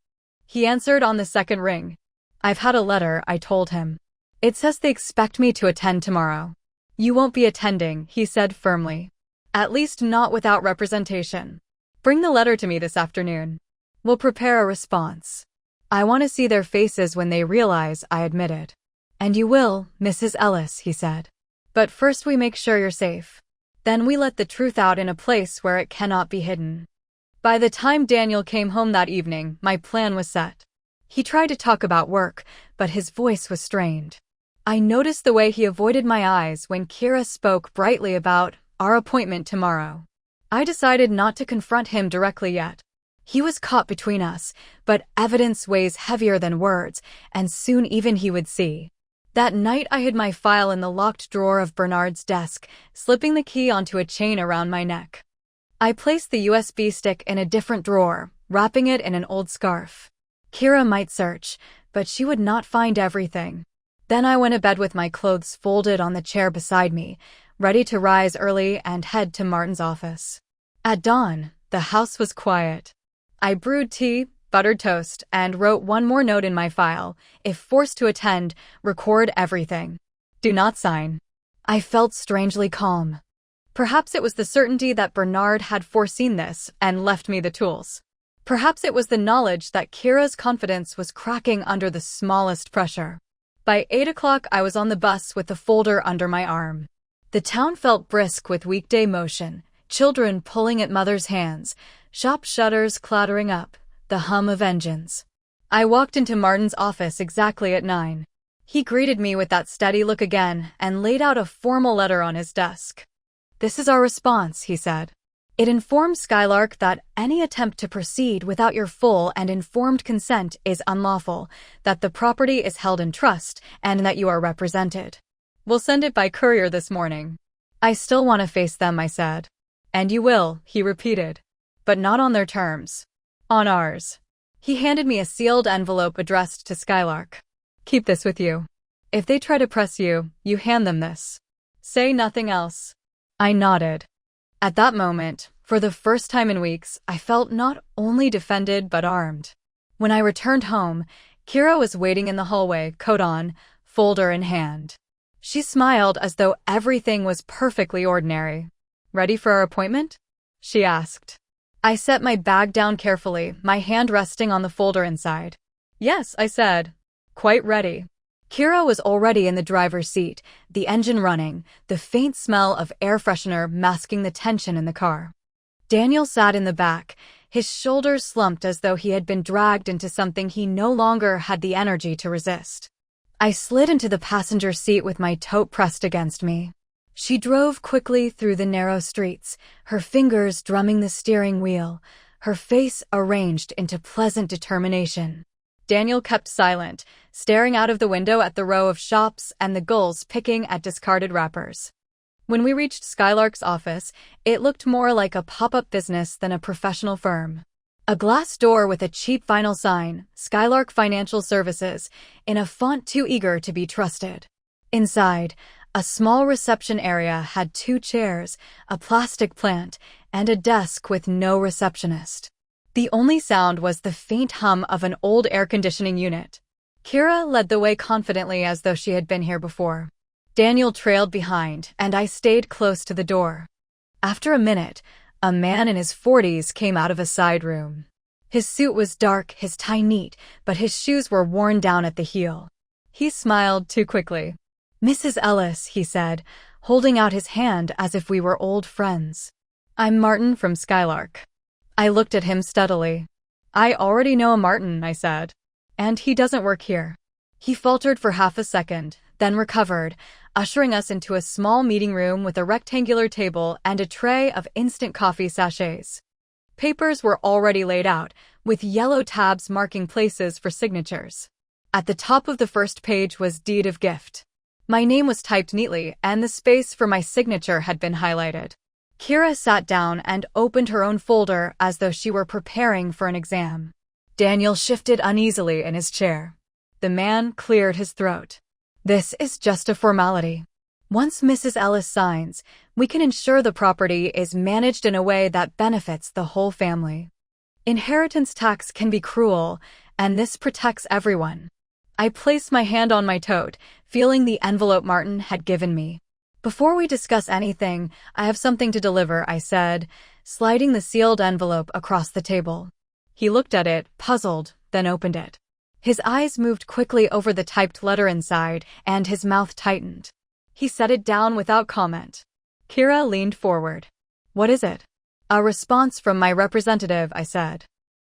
He answered on the second ring. I've had a letter, I told him. It says they expect me to attend tomorrow. You won't be attending, he said firmly. At least not without representation. Bring the letter to me this afternoon. We'll prepare a response. I want to see their faces when they realize I admitted. And you will, Mrs. Ellis, he said. But first we make sure you're safe. Then we let the truth out in a place where it cannot be hidden. By the time Daniel came home that evening, my plan was set. He tried to talk about work, but his voice was strained. I noticed the way he avoided my eyes when Kira spoke brightly about our appointment tomorrow. I decided not to confront him directly yet. He was caught between us, but evidence weighs heavier than words, and soon even he would see. That night I hid my file in the locked drawer of Bernard's desk, slipping the key onto a chain around my neck. I placed the USB stick in a different drawer, wrapping it in an old scarf. Kira might search, but she would not find everything. Then I went to bed with my clothes folded on the chair beside me, ready to rise early and head to Martin's office. At dawn, the house was quiet. I brewed tea, buttered toast, and wrote one more note in my file. If forced to attend, record everything. Do not sign. I felt strangely calm. Perhaps it was the certainty that Bernard had foreseen this and left me the tools. Perhaps it was the knowledge that Kira's confidence was cracking under the smallest pressure. By 8 o'clock, I was on the bus with the folder under my arm. The town felt brisk with weekday motion, children pulling at mothers' hands, shop shutters clattering up, the hum of engines. I walked into Martin's office exactly at 9. He greeted me with that steady look again and laid out a formal letter on his desk. This is our response, he said. It informed Skylark that any attempt to proceed without your full and informed consent is unlawful, that the property is held in trust, and that you are represented. We'll send it by courier this morning. I still want to face them, I said. And you will, he repeated. But not on their terms. On ours. He handed me a sealed envelope addressed to Skylark. Keep this with you. If they try to press you, you hand them this. Say nothing else. I nodded. At that moment, for the first time in weeks, I felt not only defended but armed. When I returned home, Kira was waiting in the hallway, coat on, folder in hand. She smiled as though everything was perfectly ordinary. Ready for our appointment? She asked. I set my bag down carefully, my hand resting on the folder inside. Yes, I said. Quite ready. Kira was already in the driver's seat, the engine running, the faint smell of air freshener masking the tension in the car. Daniel sat in the back, his shoulders slumped as though he had been dragged into something he no longer had the energy to resist. I slid into the passenger seat with my tote pressed against me. She drove quickly through the narrow streets, her fingers drumming the steering wheel, her face arranged into pleasant determination. Daniel kept silent, staring out of the window at the row of shops and the gulls picking at discarded wrappers. When we reached Skylark's office, it looked more like a pop-up business than a professional firm. A glass door with a cheap vinyl sign, Skylark Financial Services, in a font too eager to be trusted. Inside, a small reception area had 2 chairs, a plastic plant, and a desk with no receptionist. The only sound was the faint hum of an old air conditioning unit. Kira led the way confidently as though she had been here before. Daniel trailed behind, and I stayed close to the door. After a minute, a man in his 40s came out of a side room. His suit was dark, his tie neat, but his shoes were worn down at the heel. He smiled too quickly. Mrs. Ellis, he said, holding out his hand as if we were old friends. I'm Martin from Skylark. I looked at him steadily. I already know a Martin, I said. And he doesn't work here. He faltered for half a second, then recovered, ushering us into a small meeting room with a rectangular table and a tray of instant coffee sachets. Papers were already laid out, with yellow tabs marking places for signatures. At the top of the first page was Deed of Gift. My name was typed neatly, and the space for my signature had been highlighted. Kira sat down and opened her own folder as though she were preparing for an exam. Daniel shifted uneasily in his chair. The man cleared his throat. This is just a formality. Once Mrs. Ellis signs, we can ensure the property is managed in a way that benefits the whole family. Inheritance tax can be cruel, and this protects everyone. I placed my hand on my tote, feeling the envelope Martin had given me. Before we discuss anything, I have something to deliver, I said, sliding the sealed envelope across the table. He looked at it, puzzled, then opened it. His eyes moved quickly over the typed letter inside, and his mouth tightened. He set it down without comment. Kira leaned forward. What is it? A response from my representative, I said.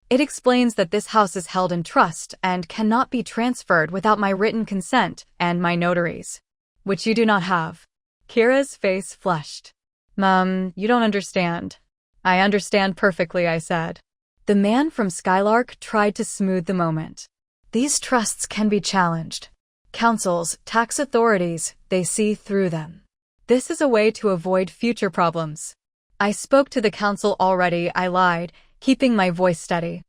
It explains that this house is held in trust and cannot be transferred without my written consent and my notaries, which you do not have. Kira's face flushed. Mom, you don't understand. I understand perfectly, I said. The man from Skylark tried to smooth the moment. These trusts can be challenged. Councils, tax authorities, they see through them. This is a way to avoid future problems. I spoke to the council already, I lied, keeping my voice steady.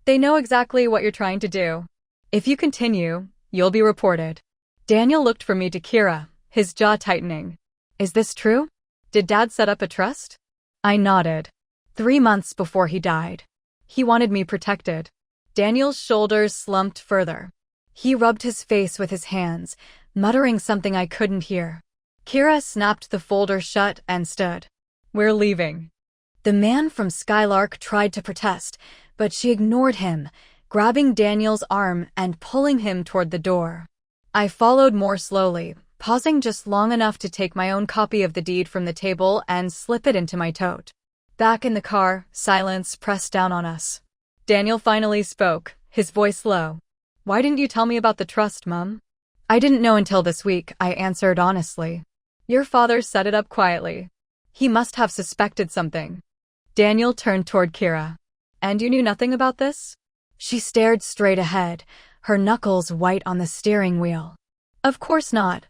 They know exactly what you're trying to do. If you continue, you'll be reported. Daniel looked from me to Kira, his jaw tightening. Is this true? Did Dad set up a trust? I nodded. 3 months before he died. He wanted me protected. Daniel's shoulders slumped further. He rubbed his face with his hands, muttering something I couldn't hear. Kira snapped the folder shut and stood. We're leaving. The man from Skylark tried to protest, but she ignored him, grabbing Daniel's arm and pulling him toward the door. I followed more slowly, pausing just long enough to take my own copy of the deed from the table and slip it into my tote. Back in the car, silence pressed down on us. Daniel finally spoke, his voice low. Why didn't you tell me about the trust, Mum? I didn't know until this week, I answered honestly. Your father set it up quietly. He must have suspected something. Daniel turned toward Kira. And you knew nothing about this? She stared straight ahead, her knuckles white on the steering wheel. Of course not.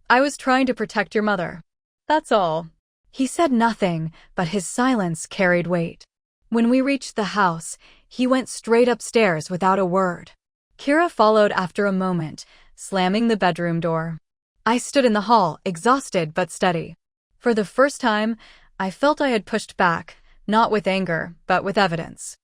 I was trying to protect your mother. That's all. He said nothing, but his silence carried weight. When we reached the house, he went straight upstairs without a word. Kira followed after a moment, slamming the bedroom door. I stood in the hall, exhausted but steady. For the first time, I felt I had pushed back, not with anger, but with evidence.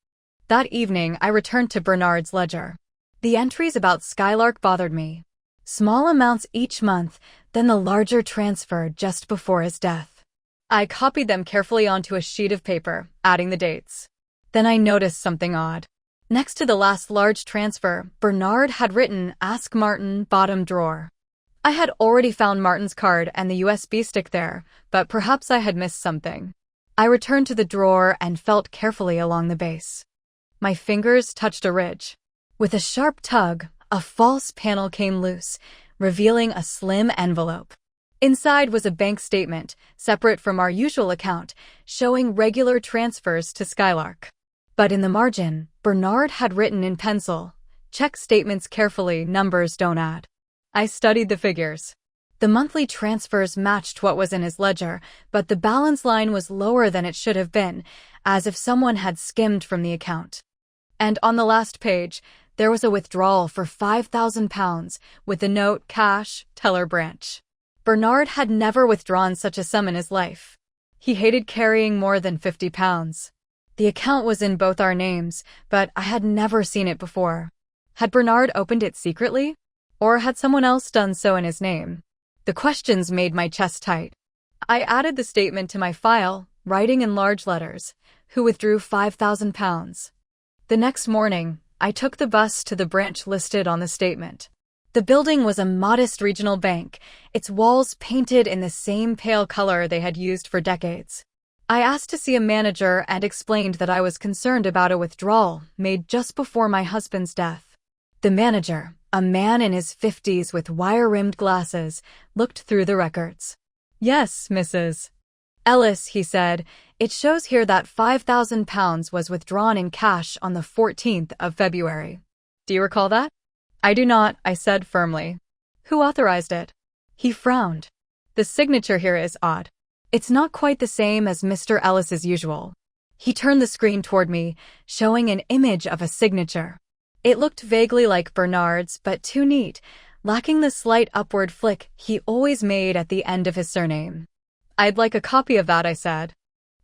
That evening, I returned to Bernard's ledger. The entries about Skylark bothered me. Small amounts each month, then the larger transfer just before his death. I copied them carefully onto a sheet of paper, adding the dates. Then I noticed something odd. Next to the last large transfer, Bernard had written "Ask Martin, bottom drawer." I had already found Martin's card and the USB stick there, but perhaps I had missed something. I returned to the drawer and felt carefully along the base. My fingers touched a ridge. With a sharp tug, a false panel came loose, revealing a slim envelope. Inside was a bank statement, separate from our usual account, showing regular transfers to Skylark. But in the margin, Bernard had written in pencil, "Check statements carefully, numbers don't add." I studied the figures. The monthly transfers matched what was in his ledger, but the balance line was lower than it should have been, as if someone had skimmed from the account. And on the last page, there was a withdrawal for £5,000, with the note, "Cash, teller branch." Bernard had never withdrawn such a sum in his life. He hated carrying more than £50. The account was in both our names, but I had never seen it before. Had Bernard opened it secretly? Or had someone else done so in his name? The questions made my chest tight. I added the statement to my file, writing in large letters, "Who withdrew £5,000. The next morning, I took the bus to the branch listed on the statement. The building was a modest regional bank, its walls painted in the same pale color they had used for decades. I asked to see a manager and explained that I was concerned about a withdrawal made just before my husband's death. The manager, a man in his 50s with wire-rimmed glasses, looked through the records. "Yes, Mrs. Ellis," he said, "it shows here that £5,000 was withdrawn in cash on the 14th of February. Do you recall that?" "I do not," I said firmly. "Who authorized it?" He frowned. "The signature here is odd. It's not quite the same as Mr. Ellis's usual." He turned the screen toward me, showing an image of a signature. It looked vaguely like Bernard's, but too neat, lacking the slight upward flick he always made at the end of his surname. "I'd like a copy of that," I said.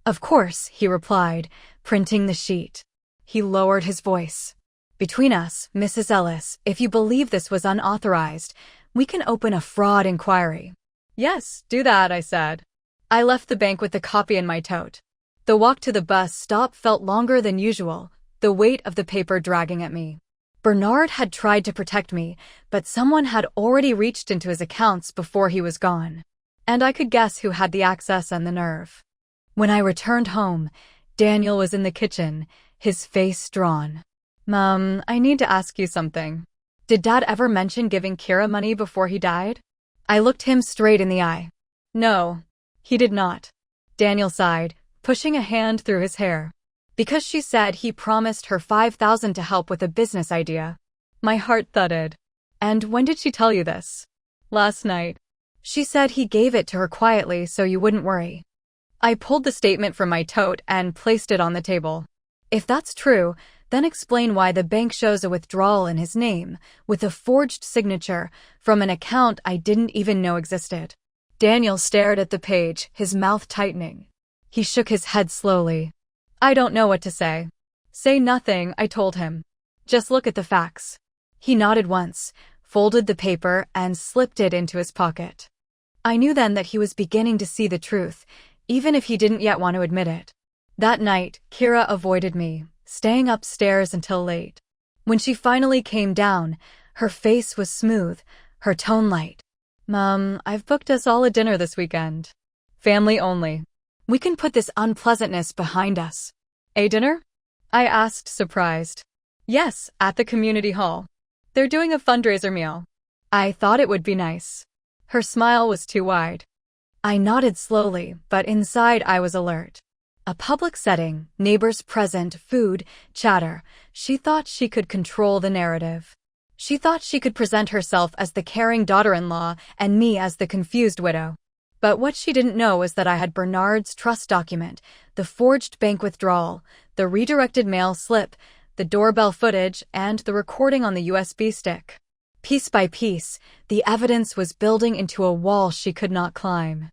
"Of course," he replied, printing the sheet. He lowered his voice. "Between us, Mrs. Ellis, if you believe this was unauthorized, we can open a fraud inquiry." "Yes, do that," I said. I left the bank with the copy in my tote. The walk to the bus stop felt longer than usual, the weight of the paper dragging at me. Bernard had tried to protect me, but someone had already reached into his accounts before he was gone. And I could guess who had the access and the nerve. When I returned home, Daniel was in the kitchen, his face drawn. "Mom, I need to ask you something. Did Dad ever mention giving Kira money before he died?" I looked him straight in the eye. "No, he did not." Daniel sighed, pushing a hand through his hair. "Because she said he promised her $5,000 to help with a business idea." My heart thudded. "And when did she tell you this?" "Last night. She said he gave it to her quietly so you wouldn't worry." I pulled the statement from my tote and placed it on the table. "If that's true, then explain why the bank shows a withdrawal in his name, with a forged signature, from an account I didn't even know existed." Daniel stared at the page, his mouth tightening. He shook his head slowly. "I don't know what to say." "Say nothing," I told him. "Just look at the facts." He nodded once, folded the paper, and slipped it into his pocket. I knew then that he was beginning to see the truth, even if he didn't yet want to admit it. That night, Kira avoided me, staying upstairs until late. When she finally came down, her face was smooth, her tone light. "Mom, I've booked us all a dinner this weekend. Family only. We can put this unpleasantness behind us." "A dinner?" I asked, surprised. "Yes, at the community hall. They're doing a fundraiser meal. I thought it would be nice." Her smile was too wide. I nodded slowly, but inside I was alert. A public setting, neighbors present, food, chatter. She thought she could control the narrative. She thought she could present herself as the caring daughter-in-law and me as the confused widow. But what she didn't know was that I had Bernard's trust document, the forged bank withdrawal, the redirected mail slip, the doorbell footage, and the recording on the USB stick. Piece by piece, the evidence was building into a wall she could not climb.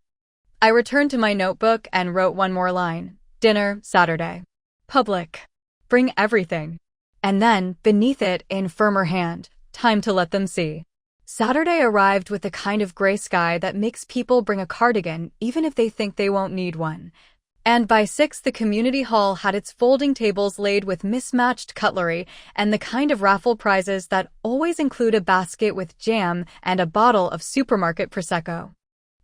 I returned to my notebook and wrote one more line. Dinner, Saturday. Public. Bring everything. And then, beneath it, in firmer hand, time to let them see. Saturday arrived with the kind of gray sky that makes people bring a cardigan even if they think they won't need one. And by 6, the community hall had its folding tables laid with mismatched cutlery and the kind of raffle prizes that always include a basket with jam and a bottle of supermarket Prosecco.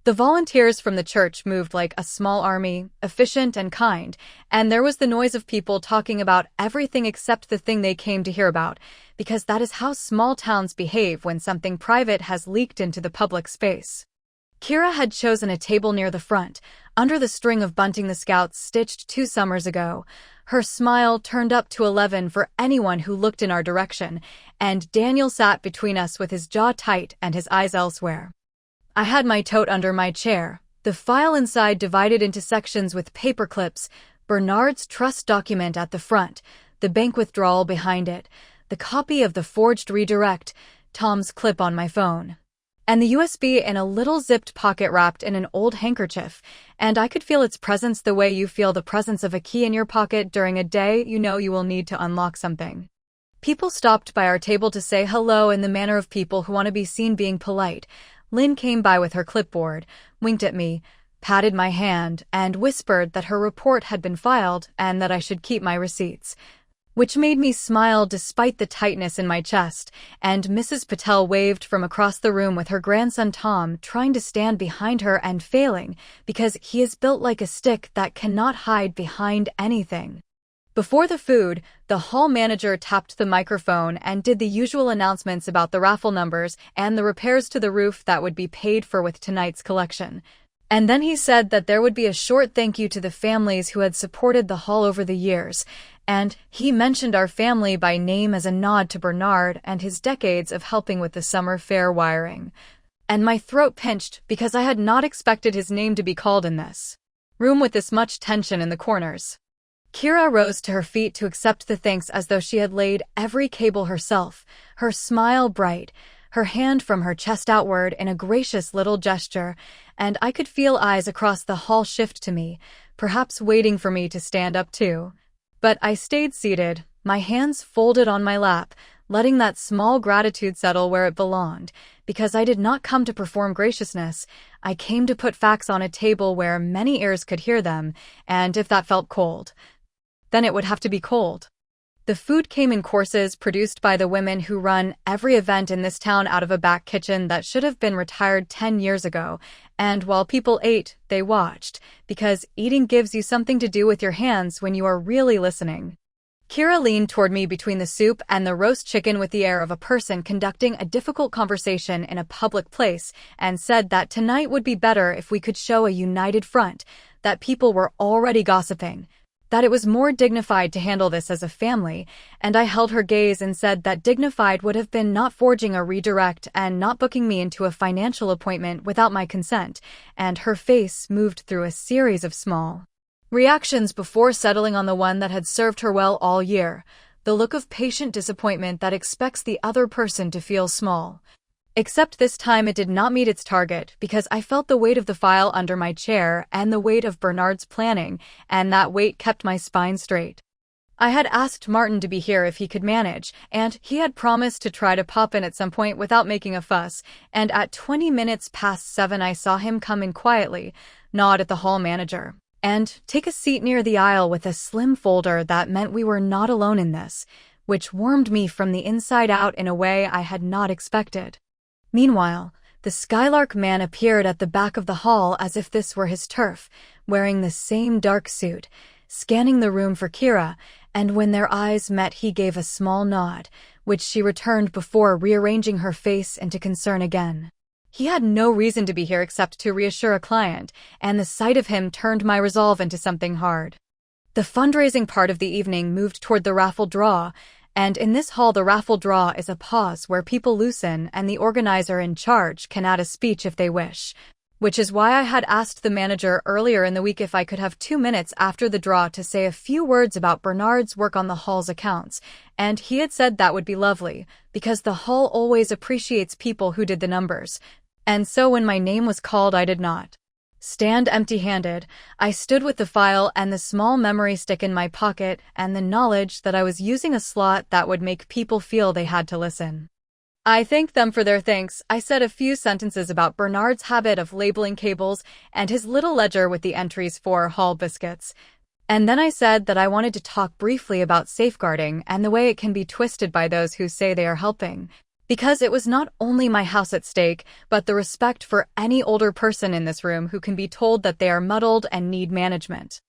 The volunteers from the church moved like a small army, efficient and kind, and there was the noise of people talking about everything except the thing they came to hear about, because that is how small towns behave when something private has leaked into the public space. Kira had chosen a table near the front, under the string of bunting the Scouts stitched 2 summers ago. Her smile turned up to 11 for anyone who looked in our direction, and Daniel sat between us with his jaw tight and his eyes elsewhere. I had my tote under my chair, the file inside divided into sections with paper clips, Bernard's trust document at the front, the bank withdrawal behind it, the copy of the forged redirect, Tom's clip on my phone, and the USB in a little zipped pocket wrapped in an old handkerchief, and I could feel its presence the way you feel the presence of a key in your pocket during a day you know you will need to unlock something. People stopped by our table to say hello in the manner of people who want to be seen being polite. Lynn came by with her clipboard, winked at me, patted my hand, and whispered that her report had been filed and that I should keep my receipts, which made me smile despite the tightness in my chest, and Mrs. Patel waved from across the room with her grandson Tom trying to stand behind her and failing because he is built like a stick that cannot hide behind anything. Before the food, the hall manager tapped the microphone and did the usual announcements about the raffle numbers and the repairs to the roof that would be paid for with tonight's collection. And then he said that there would be a short thank you to the families who had supported the hall over the years, and he mentioned our family by name as a nod to Bernard and his decades of helping with the summer fair wiring. And my throat pinched because I had not expected his name to be called in this room with this much tension in the corners. Kira rose to her feet to accept the thanks as though she had laid every cable herself, her smile bright, her hand from her chest outward in a gracious little gesture, and I could feel eyes across the hall shift to me, perhaps waiting for me to stand up too. But I stayed seated, my hands folded on my lap, letting that small gratitude settle where it belonged, because I did not come to perform graciousness. I came to put facts on a table where many ears could hear them, and if that felt cold, then it would have to be cold. The food came in courses produced by the women who run every event in this town out of a back kitchen that should have been retired 10 years ago, and while people ate, they watched, because eating gives you something to do with your hands when you are really listening. Kira leaned toward me between the soup and the roast chicken with the air of a person conducting a difficult conversation in a public place and said that tonight would be better if we could show a united front, that people were already gossiping, that it was more dignified to handle this as a family, and I held her gaze and said that dignified would have been not forging a redirect and not booking me into a financial appointment without my consent, and her face moved through a series of small reactions before settling on the one that had served her well all year, the look of patient disappointment that expects the other person to feel small. Except this time it did not meet its target because I felt the weight of the file under my chair and the weight of Bernard's planning, and that weight kept my spine straight. I had asked Martin to be here if he could manage, and he had promised to try to pop in at some point without making a fuss, and at 20 minutes past 7 I saw him come in quietly, nod at the hall manager, and take a seat near the aisle with a slim folder that meant we were not alone in this, which warmed me from the inside out in a way I had not expected. Meanwhile, the Skylark man appeared at the back of the hall as if this were his turf, wearing the same dark suit, scanning the room for Kira, and when their eyes met he gave a small nod, which she returned before rearranging her face into concern again. He had no reason to be here except to reassure a client, and the sight of him turned my resolve into something hard. The fundraising part of the evening moved toward the raffle draw, and in this hall the raffle draw is a pause where people loosen and the organizer in charge can add a speech if they wish. Which is why I had asked the manager earlier in the week if I could have 2 minutes after the draw to say a few words about Bernard's work on the hall's accounts, and he had said that would be lovely, because the hall always appreciates people who did the numbers. And so when my name was called, I did not stand empty-handed. I stood with the file and the small memory stick in my pocket and the knowledge that I was using a slot that would make people feel they had to listen. I thanked them for their thanks. I said a few sentences about Bernard's habit of labeling cables and his little ledger with the entries for hall biscuits. And then I said that I wanted to talk briefly about safeguarding and the way it can be twisted by those who say they are helping. Because it was not only my house at stake, but the respect for any older person in this room who can be told that they are muddled and need management.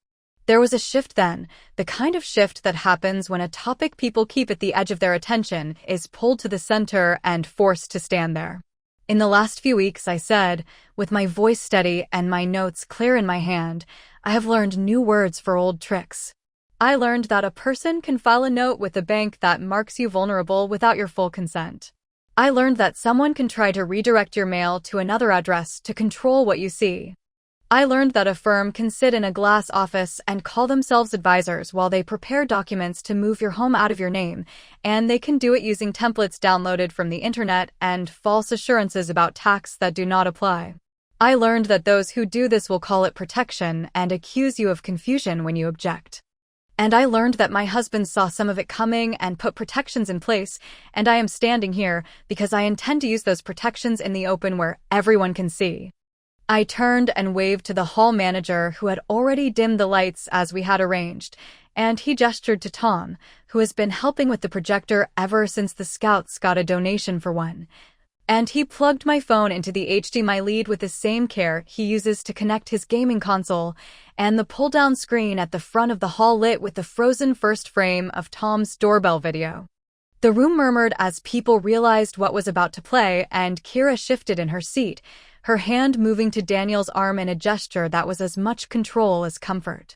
There was a shift then, the kind of shift that happens when a topic people keep at the edge of their attention is pulled to the center and forced to stand there. In the last few weeks, I said, with my voice steady and my notes clear in my hand, I have learned new words for old tricks. I learned that a person can file a note with a bank that marks you vulnerable without your full consent. I learned that someone can try to redirect your mail to another address to control what you see. I learned that a firm can sit in a glass office and call themselves advisors while they prepare documents to move your home out of your name, and they can do it using templates downloaded from the internet and false assurances about tax that do not apply. I learned that those who do this will call it protection and accuse you of confusion when you object. And I learned that my husband saw some of it coming and put protections in place, and I am standing here because I intend to use those protections in the open where everyone can see. I turned and waved to the hall manager who had already dimmed the lights as we had arranged, and he gestured to Tom, who has been helping with the projector ever since the Scouts got a donation for one. And he plugged my phone into the HDMI lead with the same care he uses to connect his gaming console, and the pull-down screen at the front of the hall lit with the frozen first frame of Tom's doorbell video. The room murmured as people realized what was about to play, and Kira shifted in her seat, her hand moving to Daniel's arm in a gesture that was as much control as comfort.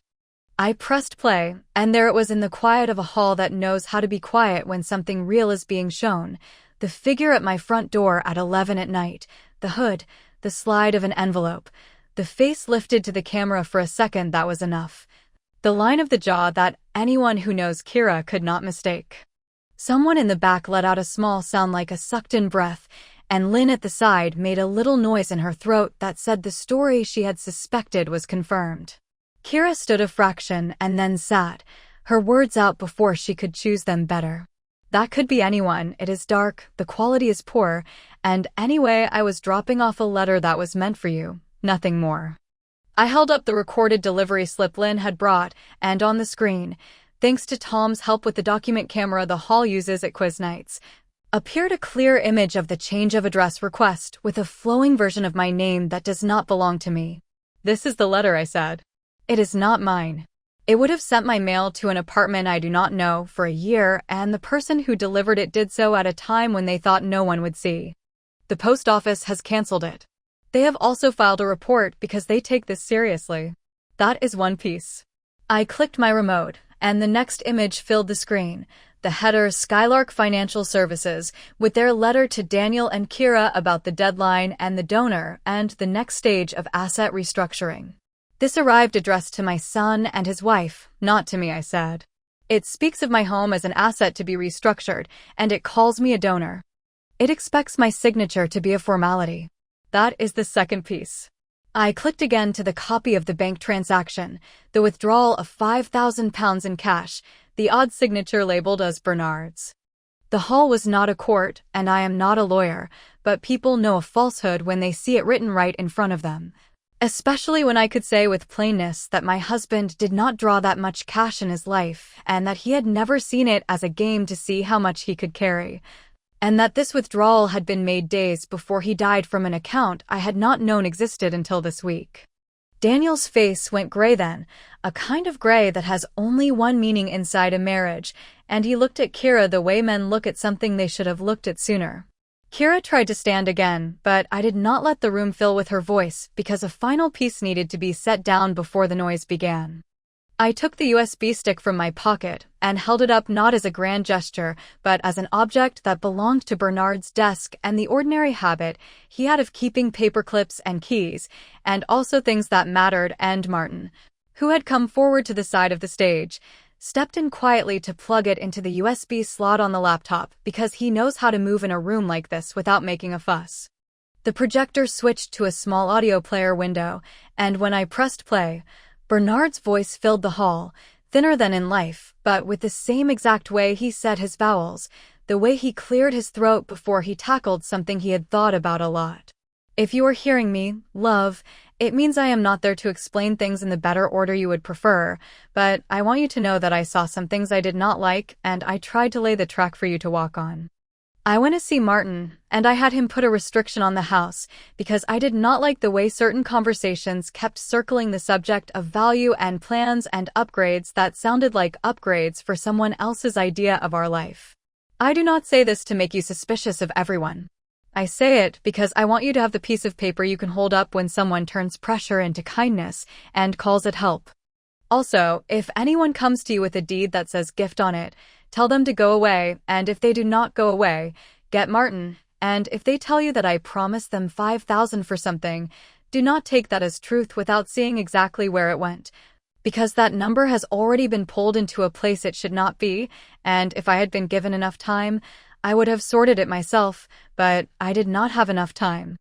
I pressed play, and there it was in the quiet of a hall that knows how to be quiet when something real is being shown. The figure at my front door at 11 at night, the hood, the slide of an envelope, the face lifted to the camera for a second, that was enough. The line of the jaw that anyone who knows Kira could not mistake. Someone in the back let out a small sound like a sucked-in breath, and Lynn at the side made a little noise in her throat that said the story she had suspected was confirmed. Kira stood a fraction and then sat, her words out before she could choose them better. That could be anyone. It is dark, the quality is poor, and anyway, I was dropping off a letter that was meant for you, nothing more. I held up the recorded delivery slip Lynn had brought, and on the screen, thanks to Tom's help with the document camera the hall uses at quiz nights, appeared a clear image of the change of address request with a flowing version of my name that does not belong to me. This is the letter, I said. It is not mine. It would have sent my mail to an apartment I do not know for a year, and the person who delivered it did so at a time when they thought no one would see. The post office has canceled it. They have also filed a report because they take this seriously. That is one piece. I clicked my remote, and the next image filled the screen. The header Skylark Financial Services, with their letter to Daniel and Kira about the deadline and the donor and the next stage of asset restructuring. This arrived addressed to my son and his wife, not to me, I said. It speaks of my home as an asset to be restructured, and it calls me a donor. It expects my signature to be a formality. That is the second piece. I clicked again to the copy of the bank transaction, the withdrawal of £5,000 in cash, the odd signature labeled as Bernard's. The hall was not a court, and I am not a lawyer, but people know a falsehood when they see it written right in front of them. Especially when I could say with plainness that my husband did not draw that much cash in his life, and that he had never seen it as a game to see how much he could carry, and that this withdrawal had been made days before he died from an account I had not known existed until this week. Daniel's face went gray then, a kind of gray that has only one meaning inside a marriage, and he looked at Kira the way men look at something they should have looked at sooner. Kira tried to stand again, but I did not let the room fill with her voice because a final piece needed to be set down before the noise began. I took the USB stick from my pocket and held it up not as a grand gesture, but as an object that belonged to Bernard's desk and the ordinary habit he had of keeping paperclips and keys, and also things that mattered, and Martin, who had come forward to the side of the stage, stepped in quietly to plug it into the USB slot on the laptop because he knows how to move in a room like this without making a fuss. The projector switched to a small audio player window, and when I pressed play, Bernard's voice filled the hall, thinner than in life, but with the same exact way he said his vowels, the way he cleared his throat before he tackled something he had thought about a lot. If you are hearing me, love, it means I am not there to explain things in the better order you would prefer, but I want you to know that I saw some things I did not like, and I tried to lay the track for you to walk on. I went to see Martin, and I had him put a restriction on the house because I did not like the way certain conversations kept circling the subject of value and plans and upgrades that sounded like upgrades for someone else's idea of our life. I do not say this to make you suspicious of everyone. I say it because I want you to have the piece of paper you can hold up when someone turns pressure into kindness and calls it help. Also, if anyone comes to you with a deed that says gift on it, tell them to go away, and if they do not go away, get Martin, and if they tell you that I promised them $5,000 for something, do not take that as truth without seeing exactly where it went, because that number has already been pulled into a place it should not be, and if I had been given enough time, I would have sorted it myself, but I did not have enough time.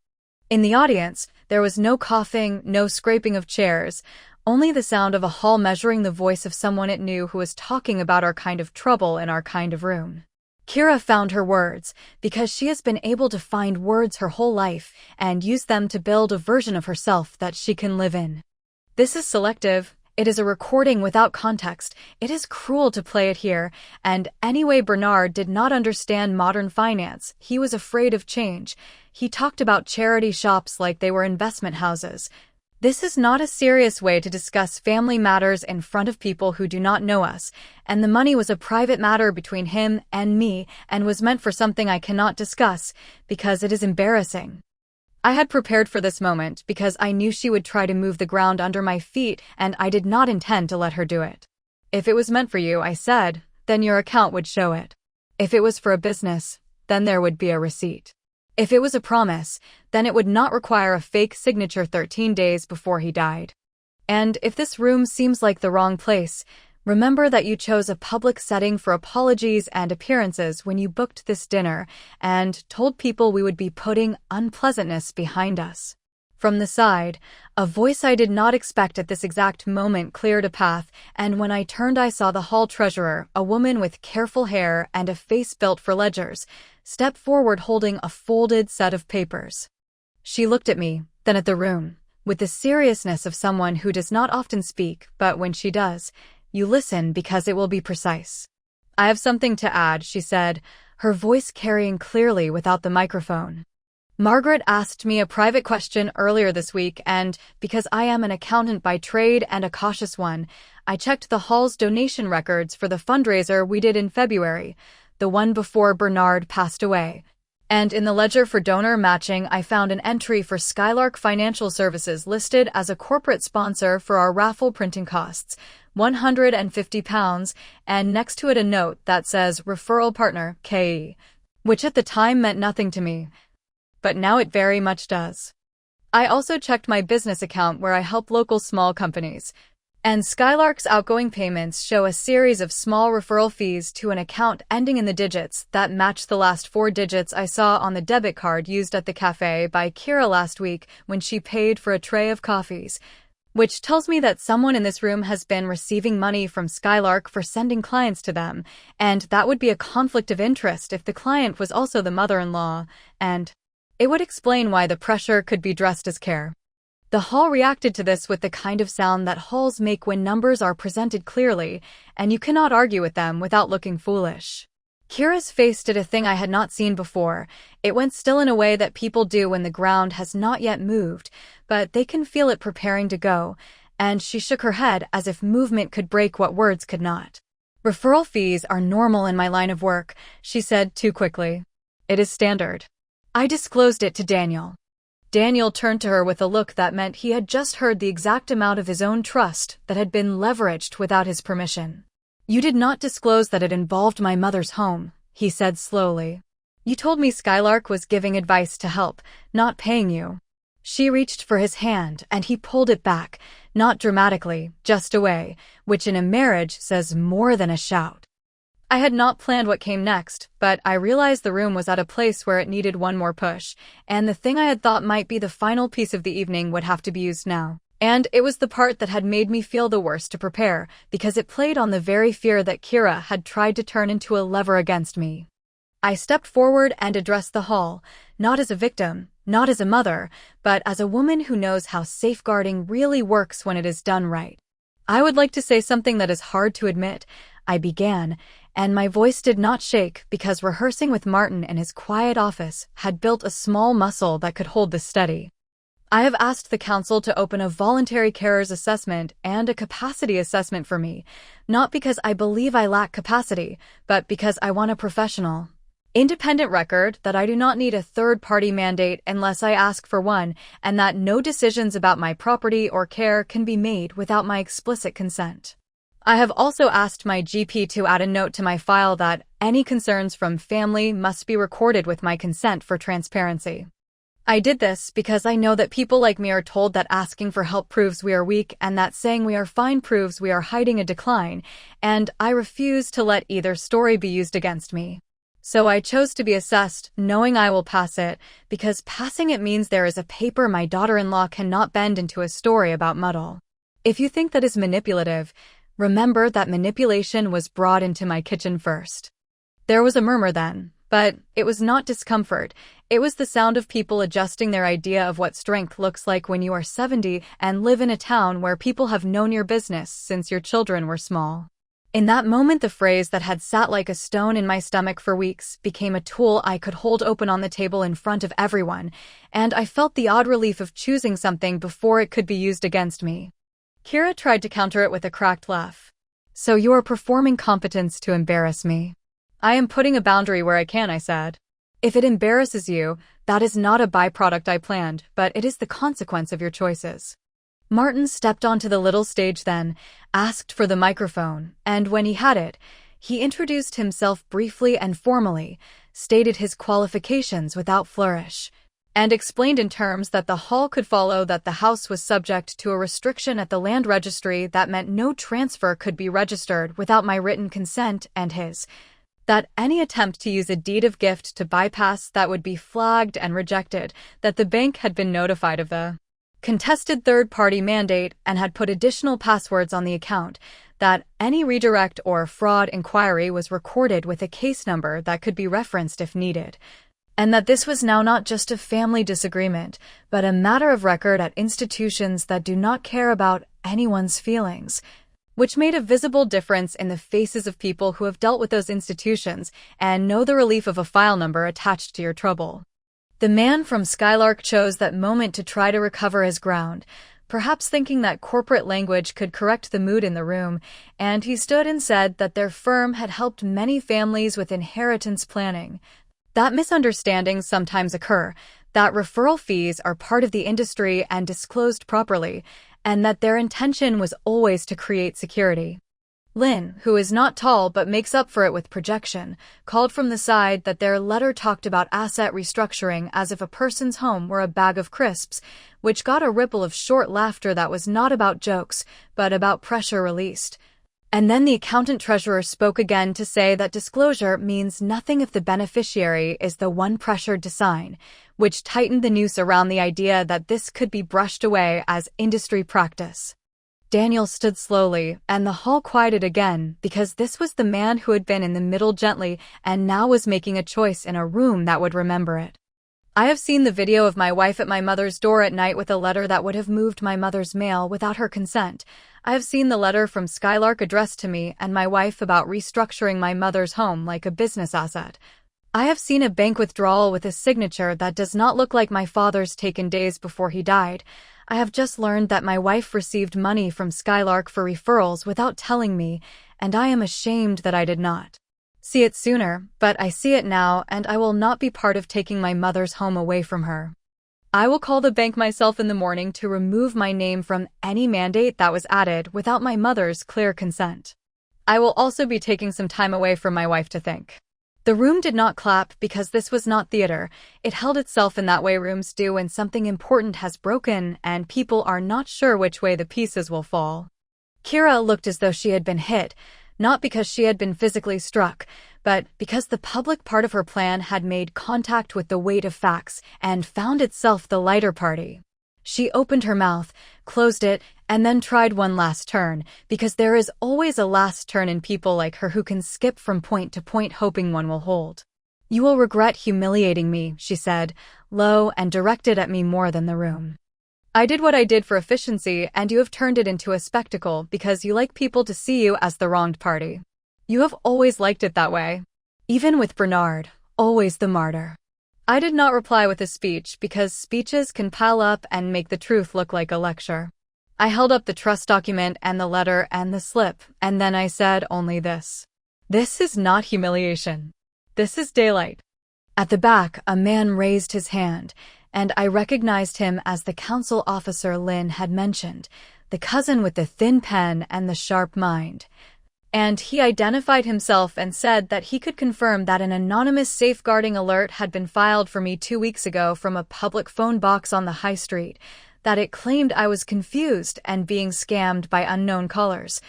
In the audience, there was no coughing, no scraping of chairs, only the sound of a hall measuring the voice of someone it knew who was talking about our kind of trouble in our kind of room. Kira found her words, because she has been able to find words her whole life and use them to build a version of herself that she can live in. This is selective. It is a recording without context. It is cruel to play it here, and anyway Bernard did not understand modern finance. He was afraid of change. He talked about charity shops like they were investment houses. This is not a serious way to discuss family matters in front of people who do not know us, and the money was a private matter between him and me and was meant for something I cannot discuss, because it is embarrassing. I had prepared for this moment because I knew she would try to move the ground under my feet, and I did not intend to let her do it. If it was meant for you, I said, then your account would show it. If it was for a business, then there would be a receipt. If it was a promise, then it would not require a fake signature 13 days before he died. And if this room seems like the wrong place, remember that you chose a public setting for apologies and appearances when you booked this dinner and told people we would be putting unpleasantness behind us. From the side, a voice I did not expect at this exact moment cleared a path, and when I turned I saw the hall treasurer, a woman with careful hair and a face built for ledgers, step forward holding a folded set of papers. She looked at me, then at the room, with the seriousness of someone who does not often speak, but when she does, you listen because it will be precise. I have something to add, she said, her voice carrying clearly without the microphone. Margaret asked me a private question earlier this week, and because I am an accountant by trade and a cautious one, I checked the hall's donation records for the fundraiser we did in February, the one before Bernard passed away. And in the ledger for donor matching, I found an entry for Skylark Financial Services listed as a corporate sponsor for our raffle printing costs, £150, and next to it a note that says Referral Partner, KE, which at the time meant nothing to me. But now it very much does. I also checked my business account where I help local small companies, and Skylark's outgoing payments show a series of small referral fees to an account ending in the digits that match the last 4 digits I saw on the debit card used at the cafe by Kira last week when she paid for a tray of coffees, which tells me that someone in this room has been receiving money from Skylark for sending clients to them, and that would be a conflict of interest if the client was also the mother-in-law, and it would explain why the pressure could be dressed as care. The hall reacted to this with the kind of sound that halls make when numbers are presented clearly, and you cannot argue with them without looking foolish. Kira's face did a thing I had not seen before. It went still in a way that people do when the ground has not yet moved, but they can feel it preparing to go, and she shook her head as if movement could break what words could not. Referral fees are normal in my line of work, she said too quickly. It is standard. I disclosed it to Daniel. Daniel turned to her with a look that meant he had just heard the exact amount of his own trust that had been leveraged without his permission. "You did not disclose that it involved my mother's home," he said slowly. "You told me Skylark was giving advice to help, not paying you." She reached for his hand, and he pulled it back, not dramatically, just away, which in a marriage says more than a shout. I had not planned what came next, but I realized the room was at a place where it needed one more push, and the thing I had thought might be the final piece of the evening would have to be used now. And it was the part that had made me feel the worst to prepare, because it played on the very fear that Kira had tried to turn into a lever against me. I stepped forward and addressed the hall, not as a victim, not as a mother, but as a woman who knows how safeguarding really works when it is done right. "I would like to say something that is hard to admit," I began, and my voice did not shake because rehearsing with Martin in his quiet office had built a small muscle that could hold this steady. "I have asked the council to open a voluntary carers assessment and a capacity assessment for me, not because I believe I lack capacity, but because I want a professional, independent record that I do not need a third-party mandate unless I ask for one, and that no decisions about my property or care can be made without my explicit consent. I have also asked my GP to add a note to my file that any concerns from family must be recorded with my consent for transparency. I did this because I know that people like me are told that asking for help proves we are weak and that saying we are fine proves we are hiding a decline, and I refuse to let either story be used against me. So I chose to be assessed, knowing I will pass it, because passing it means there is a paper my daughter-in-law cannot bend into a story about muddle. If you think that is manipulative, remember that manipulation was brought into my kitchen first." There was a murmur then, but it was not discomfort. It was the sound of people adjusting their idea of what strength looks like when you are 70 and live in a town where people have known your business since your children were small. In that moment, the phrase that had sat like a stone in my stomach for weeks became a tool I could hold open on the table in front of everyone, and I felt the odd relief of choosing something before it could be used against me. Kira tried to counter it with a cracked laugh. "So you are performing competence to embarrass me?" "I am putting a boundary where I can," I said. "If it embarrasses you, that is not a byproduct I planned, but it is the consequence of your choices." Martin stepped onto the little stage then, asked for the microphone, and when he had it, he introduced himself briefly and formally, stated his qualifications without flourish, and explained in terms that the hall could follow that the house was subject to a restriction at the land registry that meant no transfer could be registered without my written consent and his, that any attempt to use a deed of gift to bypass that would be flagged and rejected, that the bank had been notified of the contested third-party mandate and had put additional passwords on the account, that any redirect or fraud inquiry was recorded with a case number that could be referenced if needed, and that this was now not just a family disagreement, but a matter of record at institutions that do not care about anyone's feelings, which made a visible difference in the faces of people who have dealt with those institutions and know the relief of a file number attached to your trouble. The man from Skylark chose that moment to try to recover his ground, perhaps thinking that corporate language could correct the mood in the room, and he stood and said that their firm had helped many families with inheritance planning. That misunderstandings sometimes occur, that referral fees are part of the industry and disclosed properly, and that their intention was always to create security. Lynn, who is not tall but makes up for it with projection, called from the side that their letter talked about asset restructuring as if a person's home were a bag of crisps, which got a ripple of short laughter that was not about jokes, but about pressure released. And then the accountant-treasurer spoke again to say that disclosure means nothing if the beneficiary is the one pressured to sign, which tightened the noose around the idea that this could be brushed away as industry practice. Daniel stood slowly, and the hall quieted again, because this was the man who had been in the middle gently and now was making a choice in a room that would remember it. I have seen the video of my wife at my mother's door at night with a letter that would have moved my mother's mail without her consent. I have seen the letter from Skylark addressed to me and my wife about restructuring my mother's home like a business asset. I have seen a bank withdrawal with a signature that does not look like my father's taken days before he died. I have just learned that my wife received money from Skylark for referrals without telling me, and I am ashamed that I did not see it sooner, but I see it now, and I will not be part of taking my mother's home away from her. I will call the bank myself in the morning to remove my name from any mandate that was added without my mother's clear consent. I will also be taking some time away from my wife to think." The room did not clap because this was not theater. It held itself in that way rooms do when something important has broken and people are not sure which way the pieces will fall. Kira looked as though she had been hit, not because she had been physically struck, but because the public part of her plan had made contact with the weight of facts and found itself the lighter party. She opened her mouth, closed it, and then tried one last turn, because there is always a last turn in people like her who can skip from point to point hoping one will hold. "You will regret humiliating me," she said, low and directed at me more than the room. "I did what I did for efficiency, and you have turned it into a spectacle because you like people to see you as the wronged party. You have always liked it that way. Even with Bernard, always the martyr." I did not reply with a speech because speeches can pile up and make the truth look like a lecture. I held up the trust document and the letter and the slip, and then I said only this. "This is not humiliation. This is daylight." At the back, a man raised his hand, and I recognized him as the council officer Lynn had mentioned, the cousin with the thin pen and the sharp mind. And he identified himself and said that he could confirm that an anonymous safeguarding alert had been filed for me 2 weeks ago from a public phone box on the high street, that it claimed I was confused and being scammed by unknown callers,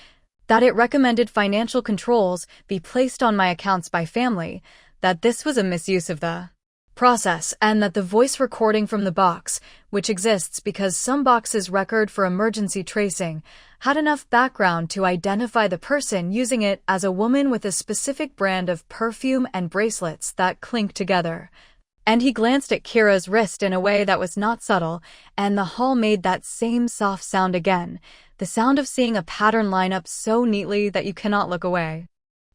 that it recommended financial controls be placed on my accounts by family, that this was a misuse of the process, and that the voice recording from the box, which exists because some boxes record for emergency tracing, had enough background to identify the person using it as a woman with a specific brand of perfume and bracelets that clink together. And he glanced at Kira's wrist in a way that was not subtle, and the hall made that same soft sound again, the sound of seeing a pattern line up so neatly that you cannot look away.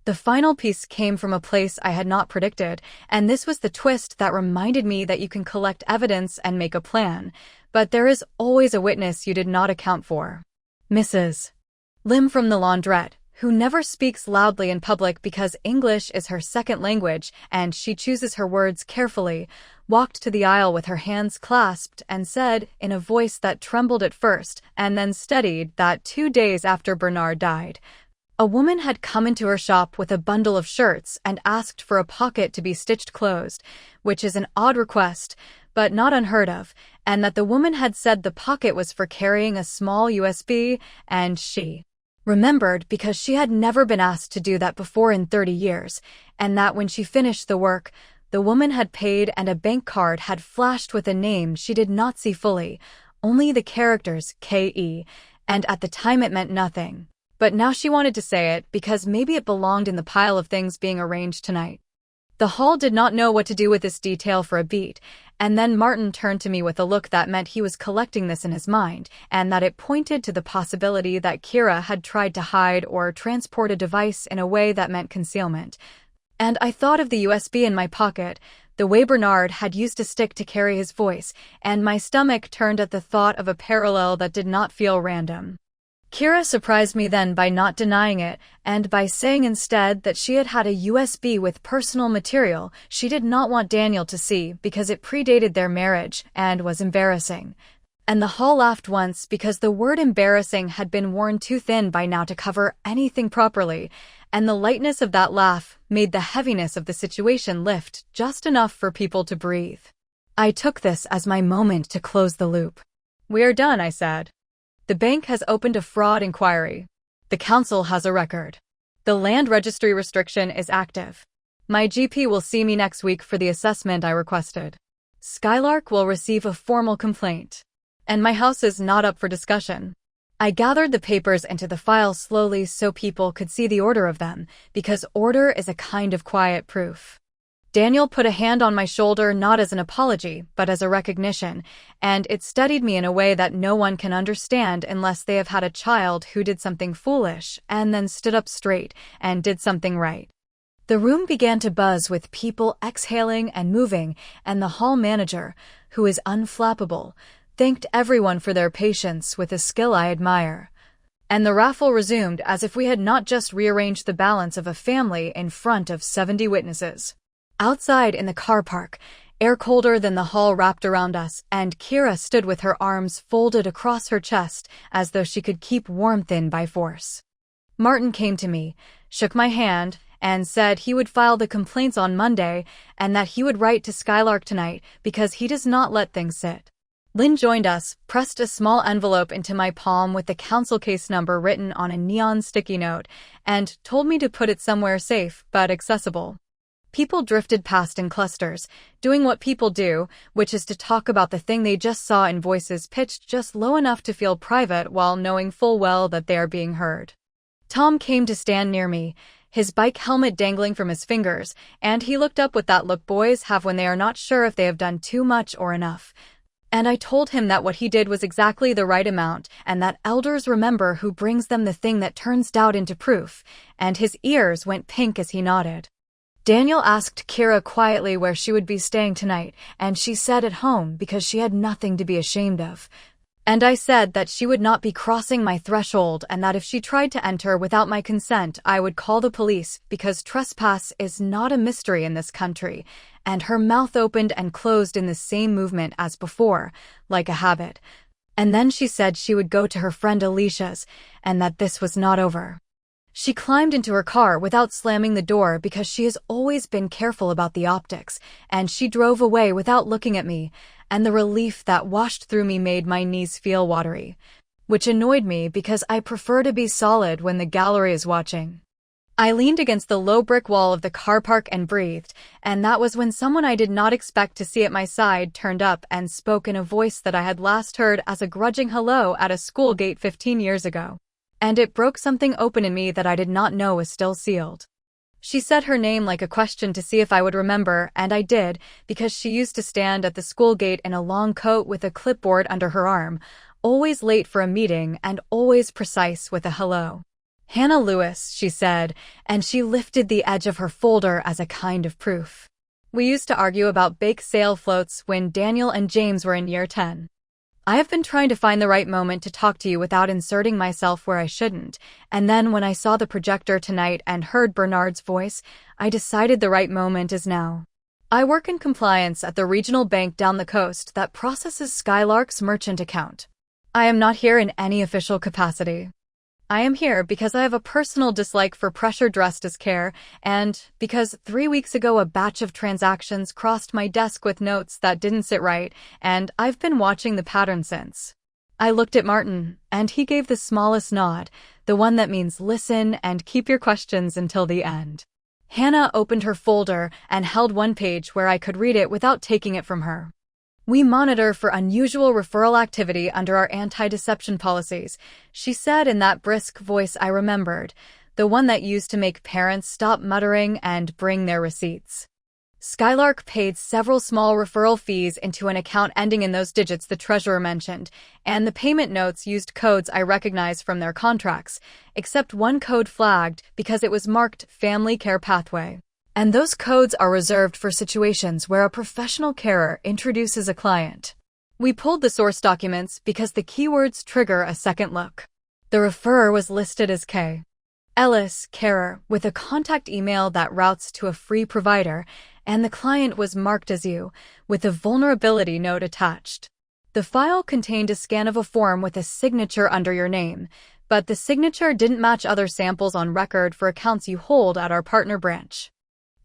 The final piece came from a place I had not predicted, and this was the twist that reminded me that you can collect evidence and make a plan, but there is always a witness you did not account for. Mrs. Lim from the laundrette, who never speaks loudly in public because English is her second language and she chooses her words carefully, walked to the aisle with her hands clasped and said, in a voice that trembled at first and then steadied, that 2 days after Bernard died, a woman had come into her shop with a bundle of shirts and asked for a pocket to be stitched closed, which is an odd request, but not unheard of, and that the woman had said the pocket was for carrying a small USB, and she remembered because she had never been asked to do that before in 30 years, and that when she finished the work, the woman had paid and a bank card had flashed with a name she did not see fully, only the characters KE, and at the time it meant nothing. But now she wanted to say it because maybe it belonged in the pile of things being arranged tonight. The hall did not know what to do with this detail for a beat, and then Martin turned to me with a look that meant he was collecting this in his mind, and that it pointed to the possibility that Kira had tried to hide or transport a device in a way that meant concealment. And I thought of the USB in my pocket, the way Bernard had used a stick to carry his voice, and my stomach turned at the thought of a parallel that did not feel random. Kira surprised me then by not denying it, and by saying instead that she had had a USB with personal material she did not want Daniel to see because it predated their marriage and was embarrassing. And the hall laughed once because the word embarrassing had been worn too thin by now to cover anything properly, and the lightness of that laugh made the heaviness of the situation lift just enough for people to breathe. I took this as my moment to close the loop. "We are done," I said. "The bank has opened a fraud inquiry. The council has a record. The land registry restriction is active. My GP will see me next week for the assessment I requested. Skylark will receive a formal complaint. And my house is not up for discussion." I gathered the papers into the file slowly so people could see the order of them, because order is a kind of quiet proof. Daniel put a hand on my shoulder not as an apology, but as a recognition, and it steadied me in a way that no one can understand unless they have had a child who did something foolish and then stood up straight and did something right. The room began to buzz with people exhaling and moving, and the hall manager, who is unflappable, thanked everyone for their patience with a skill I admire. And the raffle resumed as if we had not just rearranged the balance of a family in front of 70 witnesses. Outside in the car park, Air colder than the hall wrapped around us, and Kira stood with her arms folded across her chest as though she could keep warmth in by force. Martin came to me, shook my hand, and said he would file the complaints on Monday and that he would write to Skylark tonight because he does not let things sit. Lynn joined us, pressed a small envelope into my palm with the council case number written on a neon sticky note, and told me to put it somewhere safe but accessible. People drifted past in clusters, doing what people do, which is to talk about the thing they just saw in voices pitched just low enough to feel private while knowing full well that they are being heard. Tom came to stand near me, his bike helmet dangling from his fingers, and he looked up with that look boys have when they are not sure if they have done too much or enough. And I told him that what he did was exactly the right amount, and that elders remember who brings them the thing that turns doubt into proof, and his ears went pink as he nodded. Daniel asked Kira quietly where she would be staying tonight, and she said at home because she had nothing to be ashamed of. And I said that she would not be crossing my threshold and that if she tried to enter without my consent, I would call the police because trespass is not a mystery in this country, and her mouth opened and closed in the same movement as before, like a habit. And then she said she would go to her friend Alicia's, and that this was not over. She climbed into her car without slamming the door because she has always been careful about the optics, and she drove away without looking at me, and the relief that washed through me made my knees feel watery, which annoyed me because I prefer to be solid when the gallery is watching. I leaned against the low brick wall of the car park and breathed, and that was when someone I did not expect to see at my side turned up and spoke in a voice that I had last heard as a grudging hello at a school gate 15 years ago. And it broke something open in me that I did not know was still sealed. She said her name like a question to see if I would remember, and I did, because she used to stand at the school gate in a long coat with a clipboard under her arm, always late for a meeting and always precise with a hello. Hannah Lewis, she said, and she lifted the edge of her folder as a kind of proof. We used to argue about bake sale floats when Daniel and James were in year 10. I have been trying to find the right moment to talk to you without inserting myself where I shouldn't, and then when I saw the projector tonight and heard Bernard's voice, I decided the right moment is now. I work in compliance at the regional bank down the coast that processes Skylark's merchant account. I am not here in any official capacity. I am here because I have a personal dislike for pressure dressed as care, and because 3 weeks ago a batch of transactions crossed my desk with notes that didn't sit right, and I've been watching the pattern since. I looked at Martin, and he gave the smallest nod, the one that means listen and keep your questions until the end. Hannah opened her folder and held one page where I could read it without taking it from her. We monitor for unusual referral activity under our anti-deception policies, she said in that brisk voice I remembered, the one that used to make parents stop muttering and bring their receipts. Skylark paid several small referral fees into an account ending in those digits the treasurer mentioned, and the payment notes used codes I recognized from their contracts, except one code flagged because it was marked Family Care Pathway. And those codes are reserved for situations where a professional carer introduces a client. We pulled the source documents because the keywords trigger a second look. The referrer was listed as K. Ellis, carer, with a contact email that routes to a free provider, and the client was marked as you, with a vulnerability note attached. The file contained a scan of a form with a signature under your name, but the signature didn't match other samples on record for accounts you hold at our partner branch.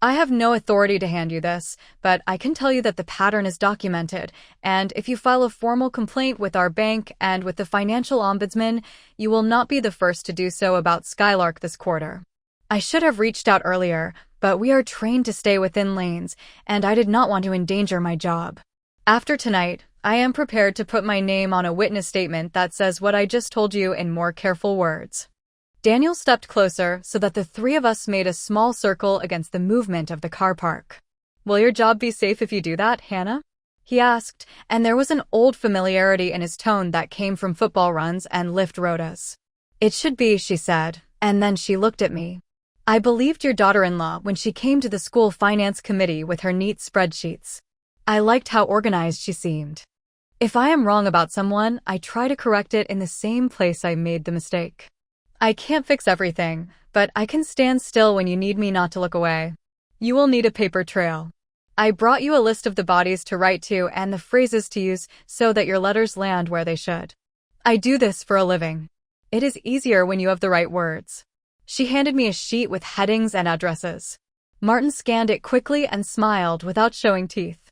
I have no authority to hand you this, but I can tell you that the pattern is documented, and if you file a formal complaint with our bank and with the financial ombudsman, you will not be the first to do so about Skylark this quarter. I should have reached out earlier, but we are trained to stay within lanes, and I did not want to endanger my job. After tonight, I am prepared to put my name on a witness statement that says what I just told you in more careful words. Daniel stepped closer so that the three of us made a small circle against the movement of the car park. Will your job be safe if you do that, Hannah? He asked, and there was an old familiarity in his tone that came from football runs and lift rotas. It should be, she said, and then she looked at me. I believed your daughter-in-law when she came to the school finance committee with her neat spreadsheets. I liked how organized she seemed. If I am wrong about someone, I try to correct it in the same place I made the mistake. I can't fix everything, but I can stand still when you need me not to look away. You will need a paper trail. I brought you a list of the bodies to write to and the phrases to use so that your letters land where they should. I do this for a living. It is easier when you have the right words. She handed me a sheet with headings and addresses. Martin scanned it quickly and smiled without showing teeth.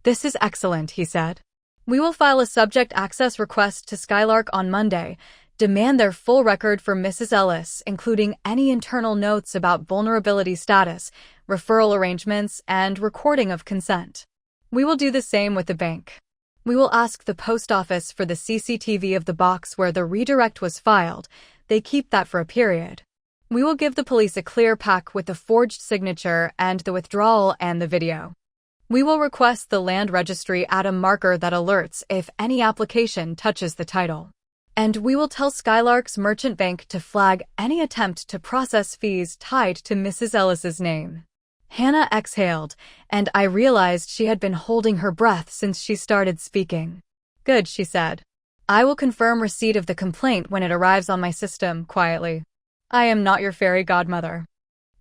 This is excellent, he said. We will file a subject access request to Skylark on Monday. Demand their full record for Mrs. Ellis, including any internal notes about vulnerability status, referral arrangements, and recording of consent. We will do the same with the bank. We will ask the post office for the CCTV of the box where the redirect was filed. They keep that for a period. We will give the police a clear pack with the forged signature and the withdrawal and the video. We will request the land registry add a marker that alerts if any application touches the title. And we will tell Skylark's merchant bank to flag any attempt to process fees tied to Mrs. Ellis's name. Hannah exhaled, and I realized she had been holding her breath since she started speaking. Good, she said. I will confirm receipt of the complaint when it arrives on my system, quietly. I am not your fairy godmother.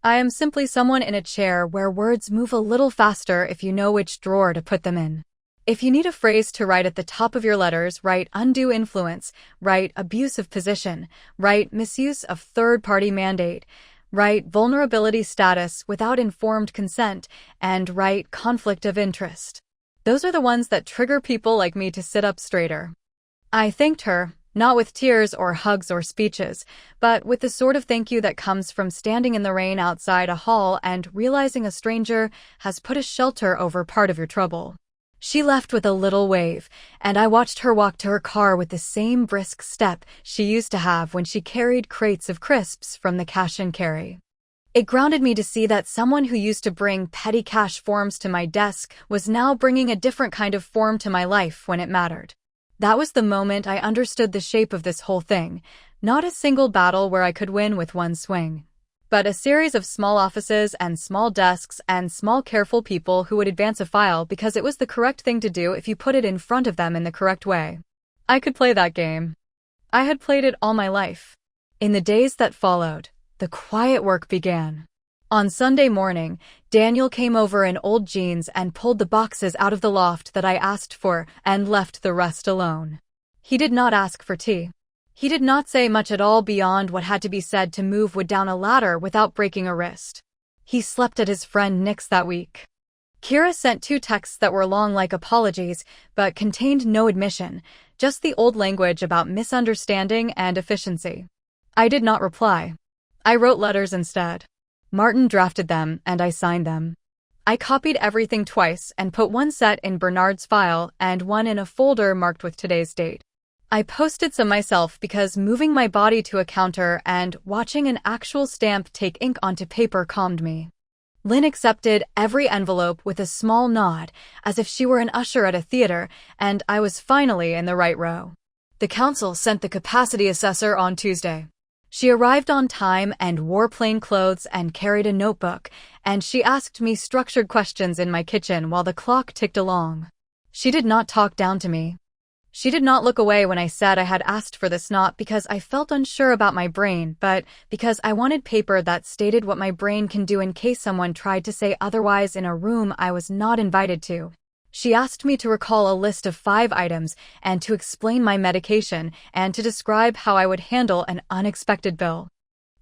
I am simply someone in a chair where words move a little faster if you know which drawer to put them in. If you need a phrase to write at the top of your letters, write undue influence, write abusive position, write misuse of third-party mandate, write vulnerability status without informed consent, and write conflict of interest. Those are the ones that trigger people like me to sit up straighter. I thanked her, not with tears or hugs or speeches, but with the sort of thank you that comes from standing in the rain outside a hall and realizing a stranger has put a shelter over part of your trouble. She left with a little wave, and I watched her walk to her car with the same brisk step she used to have when she carried crates of crisps from the cash and carry. It grounded me to see that someone who used to bring petty cash forms to my desk was now bringing a different kind of form to my life when it mattered. That was the moment I understood the shape of this whole thing, not a single battle where I could win with one swing, but a series of small offices and small desks and small careful people who would advance a file because it was the correct thing to do if you put it in front of them in the correct way. I could play that game. I had played it all my life. In the days that followed, the quiet work began. On Sunday morning, Daniel came over in old jeans and pulled the boxes out of the loft that I asked for and left the rest alone. He did not ask for tea. He did not say much at all beyond what had to be said to move wood down a ladder without breaking a wrist. He slept at his friend Nick's that week. Kira sent 2 texts that were long like apologies, but contained no admission, just the old language about misunderstanding and efficiency. I did not reply. I wrote letters instead. Martin drafted them, and I signed them. I copied everything twice and put one set in Bernard's file and one in a folder marked with today's date. I posted some myself because moving my body to a counter and watching an actual stamp take ink onto paper calmed me. Lynn accepted every envelope with a small nod, as if she were an usher at a theater, and I was finally in the right row. The council sent the capacity assessor on Tuesday. She arrived on time and wore plain clothes and carried a notebook, and she asked me structured questions in my kitchen while the clock ticked along. She did not talk down to me. She did not look away when I said I had asked for this, not because I felt unsure about my brain, but because I wanted paper that stated what my brain can do in case someone tried to say otherwise in a room I was not invited to. She asked me to recall a list of 5 items and to explain my medication and to describe how I would handle an unexpected bill.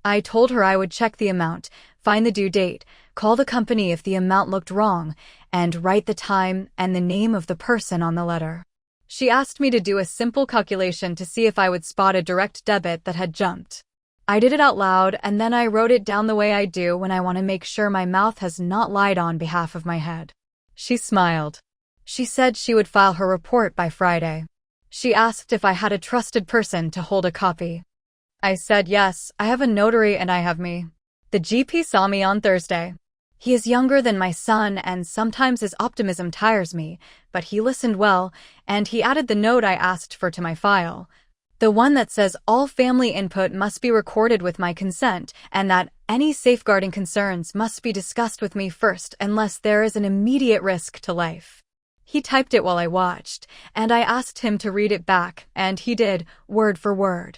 I told her I would check the amount, find the due date, call the company if the amount looked wrong, and write the time and the name of the person on the letter. She asked me to do a simple calculation to see if I would spot a direct debit that had jumped. I did it out loud, and then I wrote it down the way I do when I want to make sure my mouth has not lied on behalf of my head. She smiled. She said she would file her report by Friday. She asked if I had a trusted person to hold a copy. I said yes, I have a notary and I have me. The GP saw me on Thursday. He is younger than my son, and sometimes his optimism tires me, but he listened well, and he added the note I asked for to my file. The one that says all family input must be recorded with my consent, and that any safeguarding concerns must be discussed with me first unless there is an immediate risk to life. He typed it while I watched, and I asked him to read it back, and he did, word for word.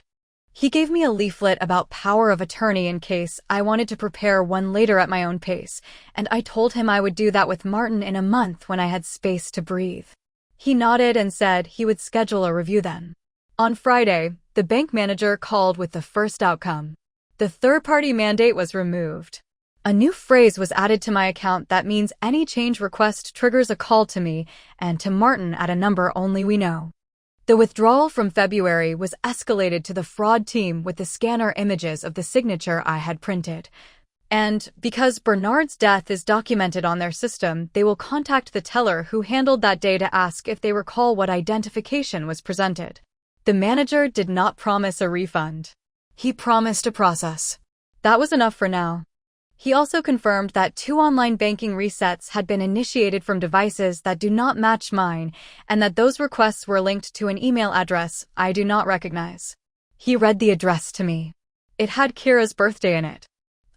He gave me a leaflet about power of attorney in case I wanted to prepare one later at my own pace, and I told him I would do that with Martin in a month when I had space to breathe. He nodded and said he would schedule a review then. On Friday, the bank manager called with the first outcome. The third-party mandate was removed. A new phrase was added to my account that means any change request triggers a call to me and to Martin at a number only we know. The withdrawal from February was escalated to the fraud team with the scanner images of the signature I had printed. And because Bernard's death is documented on their system, they will contact the teller who handled that day to ask if they recall what identification was presented. The manager did not promise a refund. He promised a process. That was enough for now. He also confirmed that 2 online banking resets had been initiated from devices that do not match mine, and that those requests were linked to an email address I do not recognize. He read the address to me. It had Kira's birthday in it.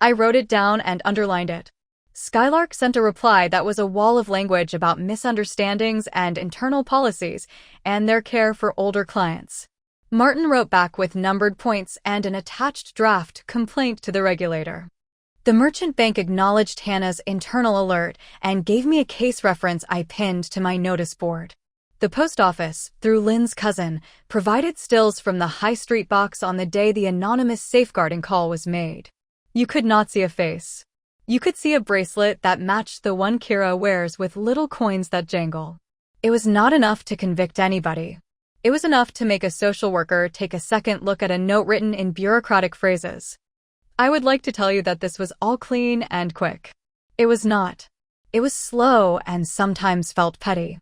I wrote it down and underlined it. Skylark sent a reply that was a wall of language about misunderstandings and internal policies and their care for older clients. Martin wrote back with numbered points and an attached draft complaint to the regulator. The merchant bank acknowledged Hannah's internal alert and gave me a case reference I pinned to my notice board. The post office, through Lynn's cousin, provided stills from the High Street box on the day the anonymous safeguarding call was made. You could not see a face. You could see a bracelet that matched the one Kira wears with little coins that jangle. It was not enough to convict anybody. It was enough to make a social worker take a second look at a note written in bureaucratic phrases. I would like to tell you that this was all clean and quick. It was not. It was slow and sometimes felt petty.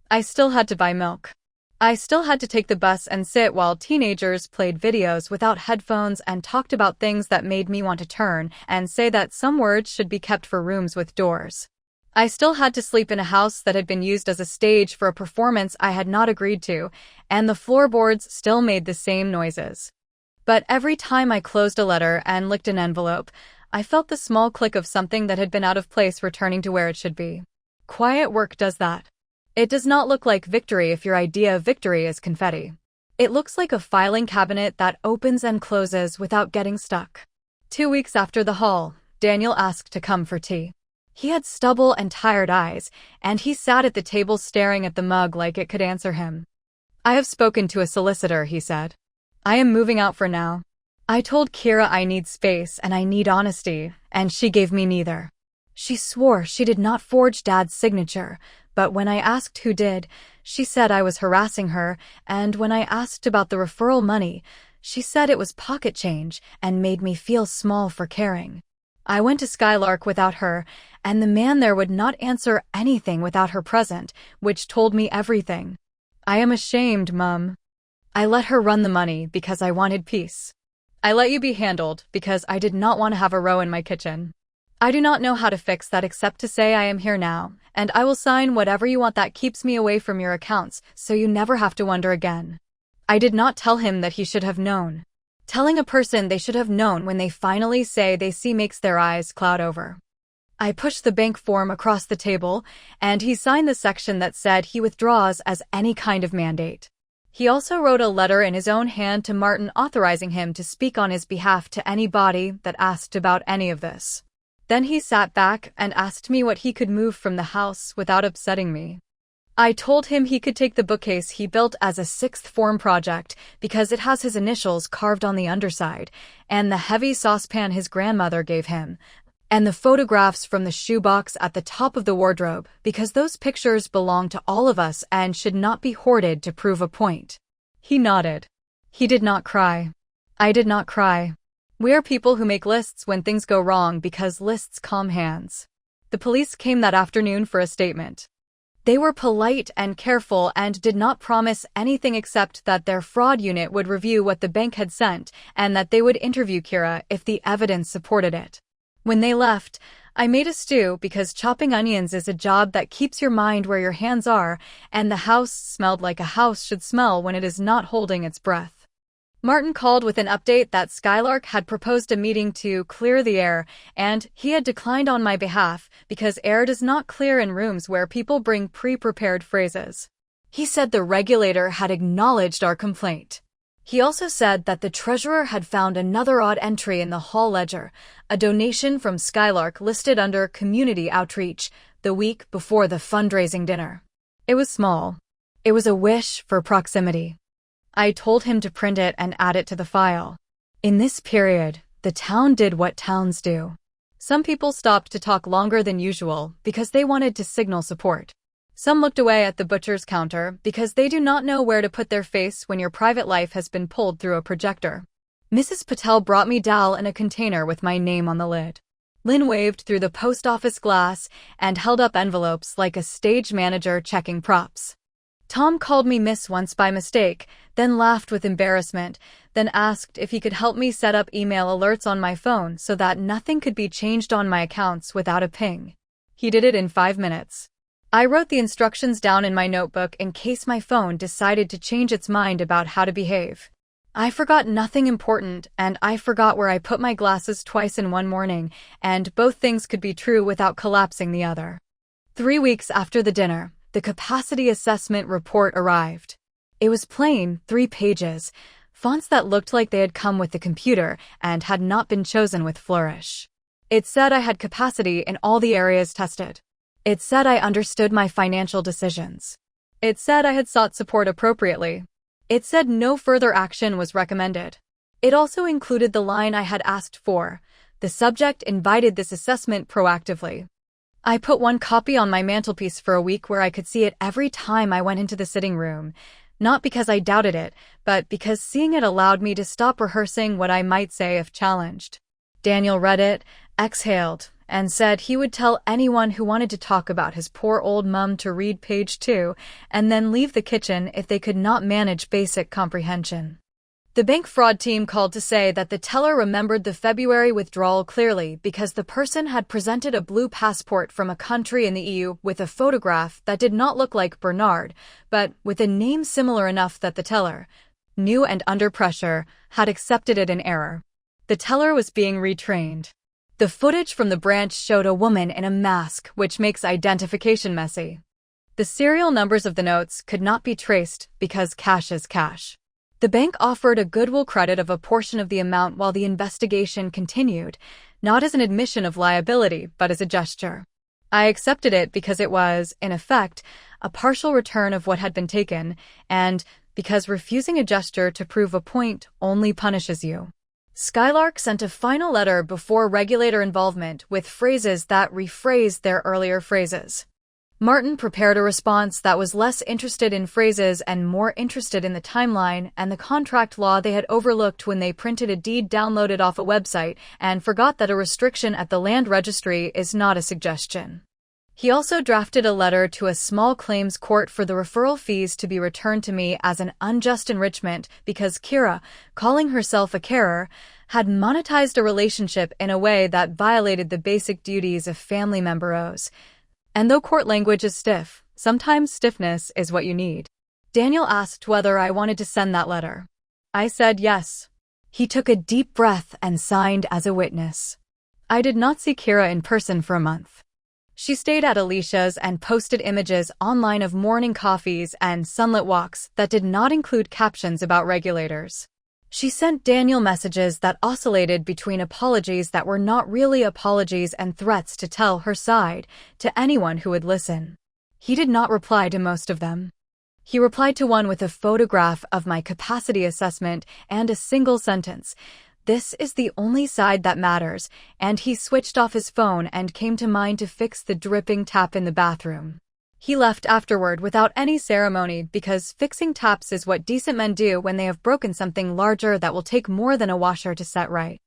I still had to buy milk. I still had to take the bus and sit while teenagers played videos without headphones and talked about things that made me want to turn and say that some words should be kept for rooms with doors. I still had to sleep in a house that had been used as a stage for a performance I had not agreed to, and the floorboards still made the same noises. But every time I closed a letter and licked an envelope, I felt the small click of something that had been out of place returning to where it should be. Quiet work does that. It does not look like victory if your idea of victory is confetti. It looks like a filing cabinet that opens and closes without getting stuck. 2 weeks after the haul, Daniel asked to come for tea. He had stubble and tired eyes, and he sat at the table staring at the mug like it could answer him. I have spoken to a solicitor, he said. I am moving out for now. I told Kira I need space and I need honesty, and she gave me neither. She swore she did not forge Dad's signature, but when I asked who did, she said I was harassing her, and when I asked about the referral money, she said it was pocket change and made me feel small for caring. I went to Skylark without her, and the man there would not answer anything without her present, which told me everything. I am ashamed, Mum. I let her run the money because I wanted peace. I let you be handled because I did not want to have a row in my kitchen. I do not know how to fix that except to say I am here now, and I will sign whatever you want that keeps me away from your accounts so you never have to wonder again. I did not tell him that he should have known. Telling a person they should have known when they finally say they see makes their eyes cloud over. I pushed the bank form across the table, and he signed the section that said he withdraws as any kind of mandate. He also wrote a letter in his own hand to Martin authorizing him to speak on his behalf to anybody that asked about any of this. Then he sat back and asked me what he could move from the house without upsetting me. I told him he could take the bookcase he built as a sixth form project because it has his initials carved on the underside, and the heavy saucepan his grandmother gave him, and the photographs from the shoebox at the top of the wardrobe because those pictures belong to all of us and should not be hoarded to prove a point. He nodded. He did not cry. I did not cry. We are people who make lists when things go wrong because lists calm hands. The police came that afternoon for a statement. They were polite and careful and did not promise anything except that their fraud unit would review what the bank had sent and that they would interview Kira if the evidence supported it. When they left, I made a stew because chopping onions is a job that keeps your mind where your hands are, and the house smelled like a house should smell when it is not holding its breath. Martin called with an update that Skylark had proposed a meeting to clear the air, and he had declined on my behalf because air does not clear in rooms where people bring pre-prepared phrases. He said the regulator had acknowledged our complaint. He also said that the treasurer had found another odd entry in the hall ledger, a donation from Skylark listed under Community Outreach the week before the fundraising dinner. It was small. It was a wish for proximity. I told him to print it and add it to the file. In this period, the town did what towns do. Some people stopped to talk longer than usual because they wanted to signal support. Some looked away at the butcher's counter because they do not know where to put their face when your private life has been pulled through a projector. Mrs. Patel brought me dal in a container with my name on the lid. Lynn waved through the post office glass and held up envelopes like a stage manager checking props. Tom called me miss once by mistake, then laughed with embarrassment, then asked if he could help me set up email alerts on my phone so that nothing could be changed on my accounts without a ping. He did it in 5 minutes. I wrote the instructions down in my notebook in case my phone decided to change its mind about how to behave. I forgot nothing important, and I forgot where I put my glasses twice in one morning, and both things could be true without collapsing the other. 3 weeks after the dinner, the capacity assessment report arrived. It was plain, 3 pages, fonts that looked like they had come with the computer and had not been chosen with flourish. It said I had capacity in all the areas tested. It said I understood my financial decisions. It said I had sought support appropriately. It said no further action was recommended. It also included the line I had asked for. The subject invited this assessment proactively. I put one copy on my mantelpiece for a week where I could see it every time I went into the sitting room, not because I doubted it, but because seeing it allowed me to stop rehearsing what I might say if challenged. Daniel read it, exhaled, and said he would tell anyone who wanted to talk about his poor old mum to read page 2 and then leave the kitchen if they could not manage basic comprehension. The bank fraud team called to say that the teller remembered the February withdrawal clearly because the person had presented a blue passport from a country in the EU with a photograph that did not look like Bernard, but with a name similar enough that the teller, new and under pressure, had accepted it in error. The teller was being retrained. The footage from the branch showed a woman in a mask, which makes identification messy. The serial numbers of the notes could not be traced because cash is cash. The bank offered a goodwill credit of a portion of the amount while the investigation continued, not as an admission of liability, but as a gesture. I accepted it because it was, in effect, a partial return of what had been taken, and because refusing a gesture to prove a point only punishes you. Skylark sent a final letter before regulator involvement with phrases that rephrased their earlier phrases. Martin prepared a response that was less interested in phrases and more interested in the timeline and the contract law they had overlooked when they printed a deed downloaded off a website and forgot that a restriction at the land registry is not a suggestion. He also drafted a letter to a small claims court for the referral fees to be returned to me as an unjust enrichment because Kira, calling herself a carer, had monetized a relationship in a way that violated the basic duties a family member owes. And though court language is stiff, sometimes stiffness is what you need. Daniel asked whether I wanted to send that letter. I said yes. He took a deep breath and signed as a witness. I did not see Kira in person for a month. She stayed at Alicia's and posted images online of morning coffees and sunlit walks that did not include captions about regulators. She sent Daniel messages that oscillated between apologies that were not really apologies and threats to tell her side to anyone who would listen. He did not reply to most of them. He replied to one with a photograph of my capacity assessment and a single sentence. This is the only side that matters, and he switched off his phone and came to mine to fix the dripping tap in the bathroom. He left afterward without any ceremony because fixing taps is what decent men do when they have broken something larger that will take more than a washer to set right.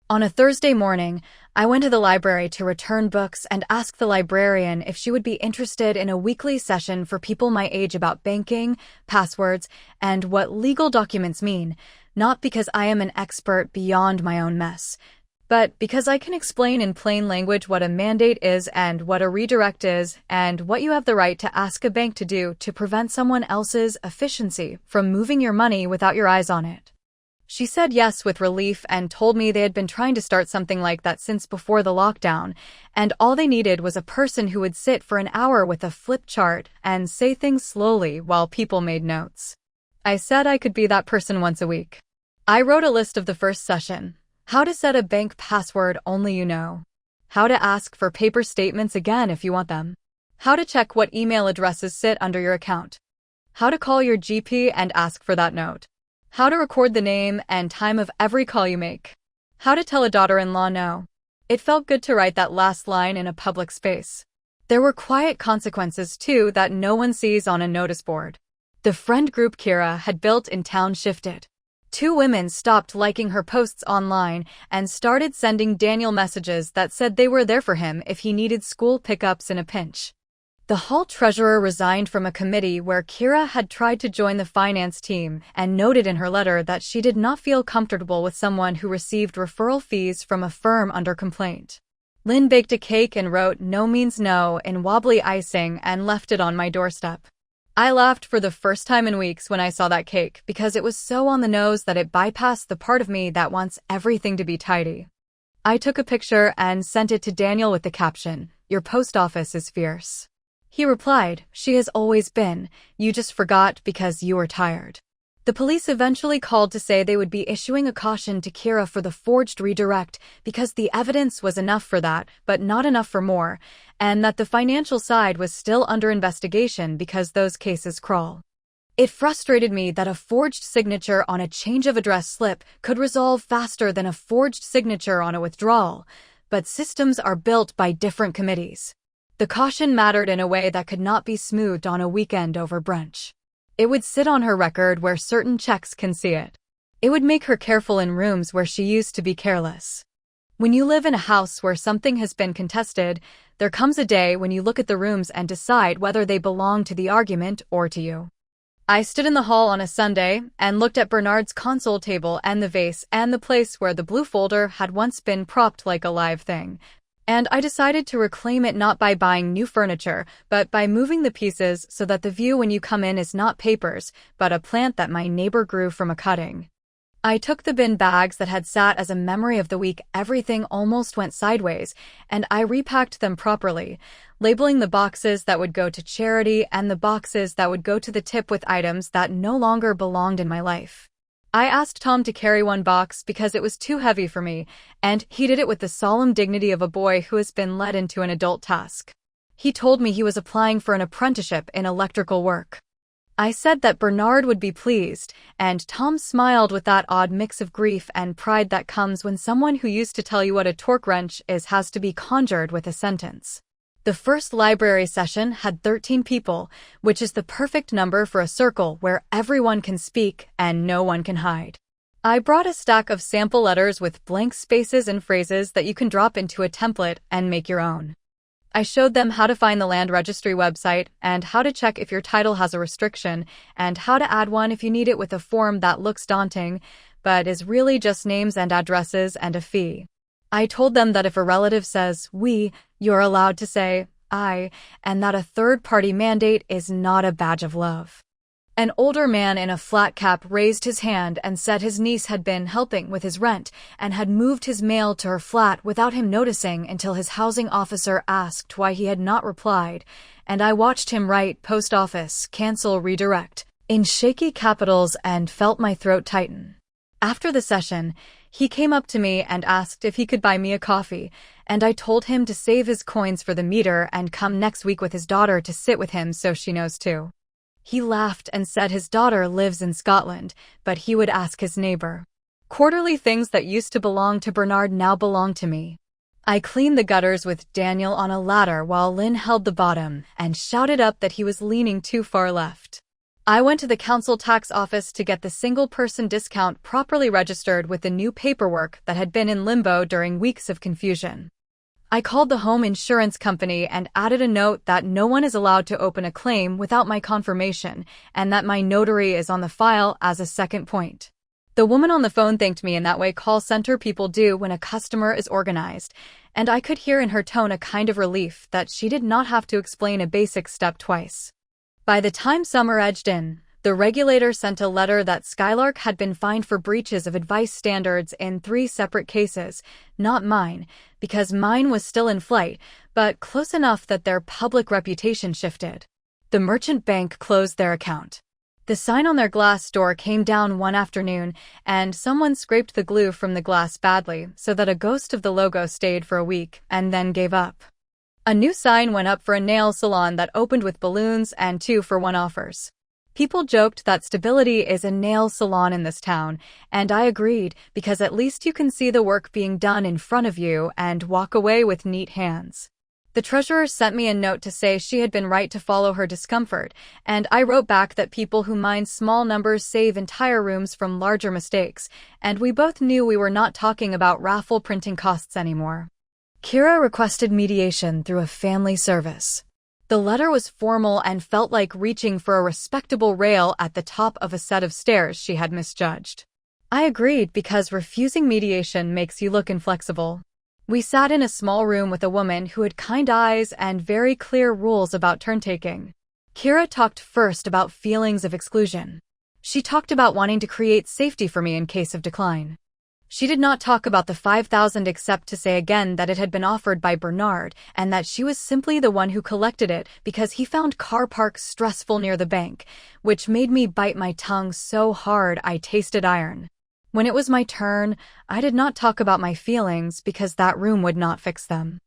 On a Thursday morning, I went to the library to return books and ask the librarian if she would be interested in a weekly session for people my age about banking, passwords, and what legal documents mean, not because I am an expert beyond my own mess, but because I can explain in plain language what a mandate is and what a redirect is and what you have the right to ask a bank to do to prevent someone else's efficiency from moving your money without your eyes on it. She said yes with relief and told me they had been trying to start something like that since before the lockdown, and all they needed was a person who would sit for an hour with a flip chart and say things slowly while people made notes. I said I could be that person once a week. I wrote a list of the first session. How to set a bank password only you know. How to ask for paper statements again if you want them. How to check what email addresses sit under your account. How to call your GP and ask for that note. How to record the name and time of every call you make. How to tell a daughter-in-law no. It felt good to write that last line in a public space. There were quiet consequences, too, that no one sees on a notice board. The friend group Kira had built in town shifted. 2 women stopped liking her posts online and started sending Daniel messages that said they were there for him if he needed school pickups in a pinch. The hall treasurer resigned from a committee where Kira had tried to join the finance team and noted in her letter that she did not feel comfortable with someone who received referral fees from a firm under complaint. Lynn baked a cake and wrote "no means no" in wobbly icing and left it on my doorstep. I laughed for the first time in weeks when I saw that cake because it was so on the nose that it bypassed the part of me that wants everything to be tidy. I took a picture and sent it to Daniel with the caption, "Your post office is fierce." He replied, "She has always been, you just forgot because you were tired." The police eventually called to say they would be issuing a caution to Kira for the forged redirect because the evidence was enough for that, but not enough for more, and that the financial side was still under investigation because those cases crawl. It frustrated me that a forged signature on a change of address slip could resolve faster than a forged signature on a withdrawal, but systems are built by different committees. The caution mattered in a way that could not be smoothed on a weekend over brunch. It would sit on her record where certain checks can see it. It would make her careful in rooms where she used to be careless. When you live in a house where something has been contested, there comes a day when you look at the rooms and decide whether they belong to the argument or to you. I stood in the hall on a Sunday and looked at Bernard's console table and the vase and the place where the blue folder had once been propped like a live thing. And I decided to reclaim it not by buying new furniture, but by moving the pieces so that the view when you come in is not papers, but a plant that my neighbor grew from a cutting. I took the bin bags that had sat as a memory of the week everything almost went sideways, and I repacked them properly, labeling the boxes that would go to charity and the boxes that would go to the tip with items that no longer belonged in my life. I asked Tom to carry one box because it was too heavy for me, and he did it with the solemn dignity of a boy who has been led into an adult task. He told me he was applying for an apprenticeship in electrical work. I said that Bernard would be pleased, and Tom smiled with that odd mix of grief and pride that comes when someone who used to tell you what a torque wrench is has to be conjured with a sentence. The first library session had 13 people, which is the perfect number for a circle where everyone can speak and no one can hide. I brought a stack of sample letters with blank spaces and phrases that you can drop into a template and make your own. I showed them how to find the land registry website and how to check if your title has a restriction and how to add one if you need it with a form that looks daunting, but is really just names and addresses and a fee. I told them that if a relative says "we," you're allowed to say "I," and that a third-party mandate is not a badge of love. An older man in a flat cap raised his hand and said his niece had been helping with his rent and had moved his mail to her flat without him noticing until his housing officer asked why he had not replied, and I watched him write "post office, cancel redirect" in shaky capitals and felt my throat tighten. After the session, he came up to me and asked if he could buy me a coffee, and I told him to save his coins for the meter and come next week with his daughter to sit with him so she knows too. He laughed and said his daughter lives in Scotland, but he would ask his neighbor. Quarterly things that used to belong to Bernard now belong to me. I cleaned the gutters with Daniel on a ladder while Lynn held the bottom and shouted up that he was leaning too far left. I went to the council tax office to get the single-person discount properly registered with the new paperwork that had been in limbo during weeks of confusion. I called the home insurance company and added a note that no one is allowed to open a claim without my confirmation and that my notary is on the file as a second point. The woman on the phone thanked me in that way call center people do when a customer is organized, and I could hear in her tone a kind of relief that she did not have to explain a basic step twice. By the time summer edged in, the regulator sent a letter that Skylark had been fined for breaches of advice standards in 3 separate cases, not mine, because mine was still in flight, but close enough that their public reputation shifted. The merchant bank closed their account. The sign on their glass door came down one afternoon, and someone scraped the glue from the glass badly so that a ghost of the logo stayed for a week and then gave up. A new sign went up for a nail salon that opened with balloons and 2-for-1 offers. People joked that stability is a nail salon in this town, and I agreed because at least you can see the work being done in front of you and walk away with neat hands. The treasurer sent me a note to say she had been right to follow her discomfort, and I wrote back that people who mind small numbers save entire rooms from larger mistakes, and we both knew we were not talking about raffle printing costs anymore. Kira requested mediation through a family service. The letter was formal and felt like reaching for a respectable rail at the top of a set of stairs she had misjudged. I agreed because refusing mediation makes you look inflexible. We sat in a small room with a woman who had kind eyes and very clear rules about turn-taking. Kira talked first about feelings of exclusion. She talked about wanting to create safety for me in case of decline. She did not talk about the $5,000 except to say again that it had been offered by Bernard and that she was simply the one who collected it because he found car parks stressful near the bank, which made me bite my tongue so hard I tasted iron. When it was my turn, I did not talk about my feelings because that room would not fix them.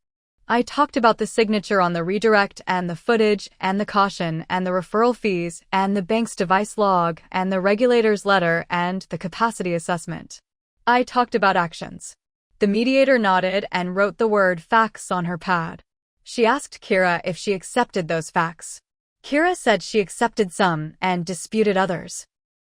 I talked about the signature on the redirect and the footage and the caution and the referral fees and the bank's device log and the regulator's letter and the capacity assessment. I talked about actions. The mediator nodded and wrote the word facts on her pad. She asked Kira if she accepted those facts. Kira said she accepted some and disputed others.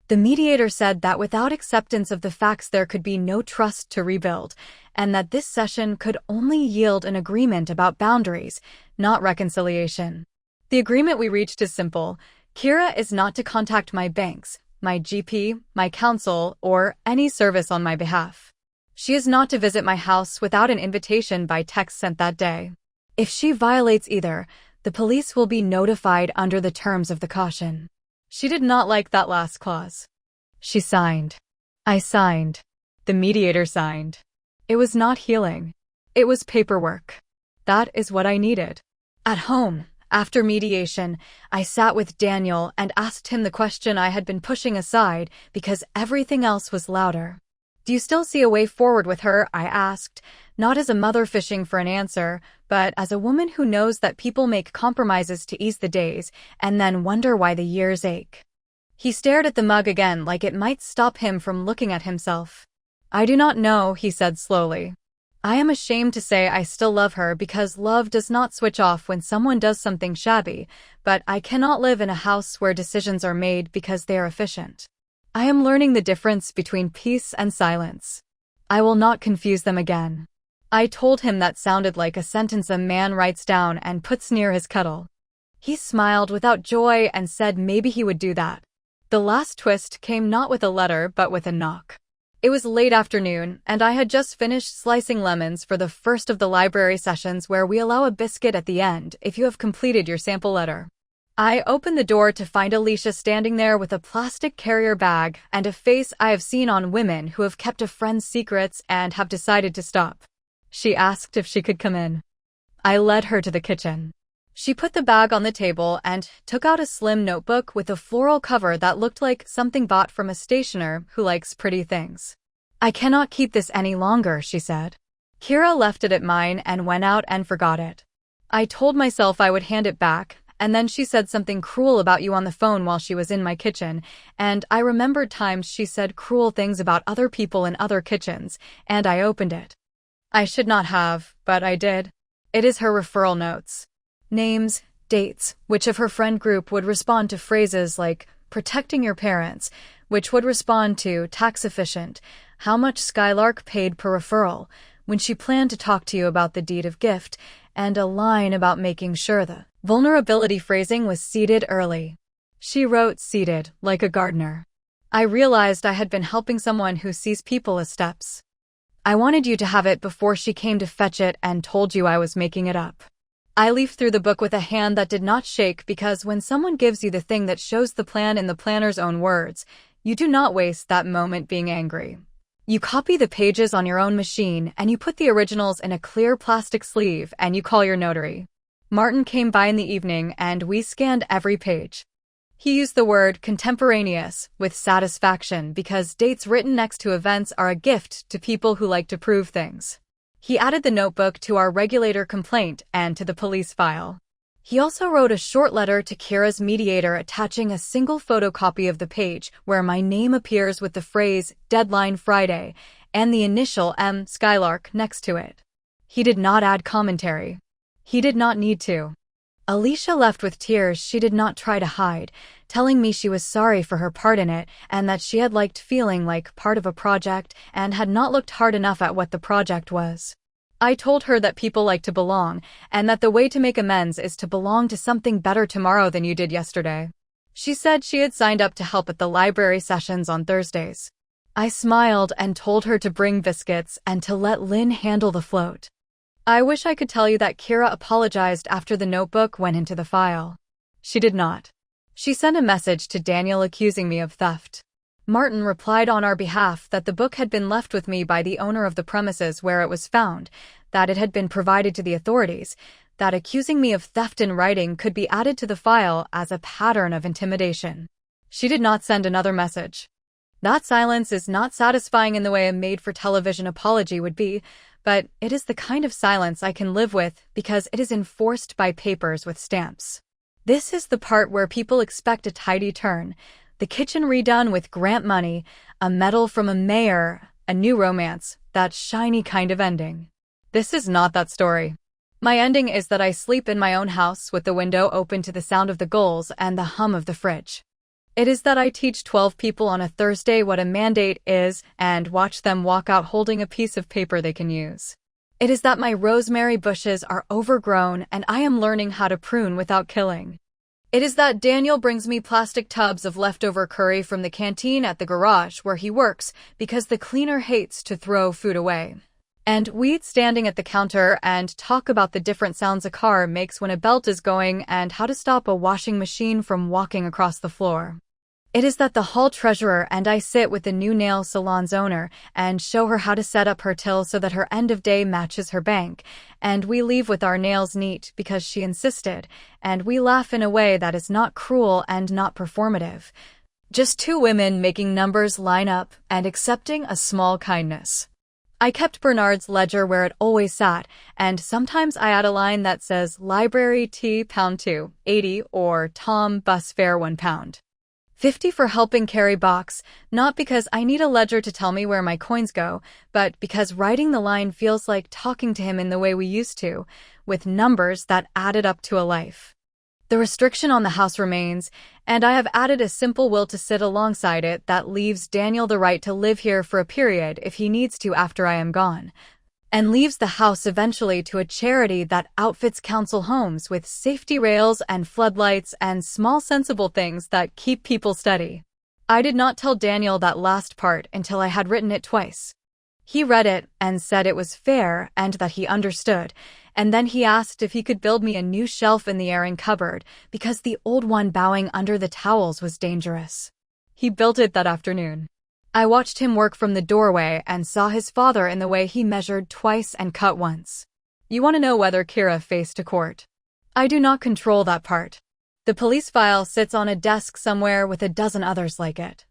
The mediator said that without acceptance of the facts there could be no trust to rebuild, and that this session could only yield an agreement about boundaries, not reconciliation. The agreement we reached is simple. Kira is not to contact my banks, my GP, my counsel, or any service on my behalf. She is not to visit my house without an invitation by text sent that day. If she violates either, the police will be notified under the terms of the caution. She did not like that last clause. She signed. I signed. The mediator signed. It was not healing. It was paperwork. That is what I needed. At home, after mediation, I sat with Daniel and asked him the question I had been pushing aside because everything else was louder. Do you still see a way forward with her? I asked, not as a mother fishing for an answer, but as a woman who knows that people make compromises to ease the days and then wonder why the years ache. He stared at the mug again like it might stop him from looking at himself. I do not know, he said slowly. I am ashamed to say I still love her because love does not switch off when someone does something shabby, but I cannot live in a house where decisions are made because they are efficient. I am learning the difference between peace and silence. I will not confuse them again. I told him that sounded like a sentence a man writes down and puts near his kettle. He smiled without joy and said maybe he would do that. The last twist came not with a letter but with a knock. It was late afternoon, and I had just finished slicing lemons for the first of the library sessions where we allow a biscuit at the end if you have completed your sample letter. I opened the door to find Alicia standing there with a plastic carrier bag and a face I have seen on women who have kept a friend's secrets and have decided to stop. She asked if she could come in. I led her to the kitchen. She put the bag on the table and took out a slim notebook with a floral cover that looked like something bought from a stationer who likes pretty things. I cannot keep this any longer, she said. Kira left it at mine and went out and forgot it. I told myself I would hand it back, and then she said something cruel about you on the phone while she was in my kitchen, and I remembered times she said cruel things about other people in other kitchens, and I opened it. I should not have, but I did. It is her referral notes. Names, dates, which of her friend group would respond to phrases like protecting your parents, which would respond to tax efficient, how much Skylark paid per referral, when she planned to talk to you about the deed of gift, and a line about making sure the vulnerability phrasing was seeded early. She wrote seeded, like a gardener. I realized I had been helping someone who sees people as steps. I wanted you to have it before she came to fetch it and told you I was making it up. I leafed through the book with a hand that did not shake because when someone gives you the thing that shows the plan in the planner's own words, you do not waste that moment being angry. You copy the pages on your own machine and you put the originals in a clear plastic sleeve and you call your notary. Martin came by in the evening and we scanned every page. He used the word contemporaneous with satisfaction because dates written next to events are a gift to people who like to prove things. He added the notebook to our regulator complaint and to the police file. He also wrote a short letter to Kira's mediator attaching a single photocopy of the page where my name appears with the phrase "Deadline Friday" and the initial M. Skylark next to it. He did not add commentary. He did not need to. Alicia left with tears she did not try to hide, telling me she was sorry for her part in it and that she had liked feeling like part of a project and had not looked hard enough at what the project was. I told her that people like to belong and that the way to make amends is to belong to something better tomorrow than you did yesterday. She said she had signed up to help at the library sessions on Thursdays. I smiled and told her to bring biscuits and to let Lynn handle the float. I wish I could tell you that Kira apologized after the notebook went into the file. She did not. She sent a message to Daniel accusing me of theft. Martin replied on our behalf that the book had been left with me by the owner of the premises where it was found, that it had been provided to the authorities, that accusing me of theft in writing could be added to the file as a pattern of intimidation. She did not send another message. That silence is not satisfying in the way a made-for-television apology would be, but it is the kind of silence I can live with because it is enforced by papers with stamps. This is the part where people expect a tidy turn, the kitchen redone with grant money, a medal from a mayor, a new romance, that shiny kind of ending. This is not that story. My ending is that I sleep in my own house with the window open to the sound of the gulls and the hum of the fridge. It is that I teach 12 people on a Thursday what a mandate is and watch them walk out holding a piece of paper they can use. It is that my rosemary bushes are overgrown and I am learning how to prune without killing. It is that Daniel brings me plastic tubs of leftover curry from the canteen at the garage where he works because the cleaner hates to throw food away. And we eat standing at the counter and talk about the different sounds a car makes when a belt is going and how to stop a washing machine from walking across the floor. It is that the hall treasurer and I sit with the new nail salon's owner and show her how to set up her till so that her end of day matches her bank, and we leave with our nails neat because she insisted, and we laugh in a way that is not cruel and not performative. Just two women making numbers line up and accepting a small kindness. I kept Bernard's ledger where it always sat, and sometimes I add a line that says library tea £2, 80 or Tom bus fare £1. 50 for helping carry box, not because I need a ledger to tell me where my coins go, but because writing the line feels like talking to him in the way we used to, with numbers that added up to a life. The restriction on the house remains, and I have added a simple will to sit alongside it that leaves Daniel the right to live here for a period if he needs to after I am gone, and leaves the house eventually to a charity that outfits council homes with safety rails and floodlights and small sensible things that keep people steady. I did not tell Daniel that last part until I had written it twice. He read it and said it was fair and that he understood, and then he asked if he could build me a new shelf in the airing cupboard because the old one bowing under the towels was dangerous. He built it that afternoon. I watched him work from the doorway and saw his father in the way he measured twice and cut once. You want to know whether Kira faced a court? I do not control that part. The police file sits on a desk somewhere with a dozen others like it.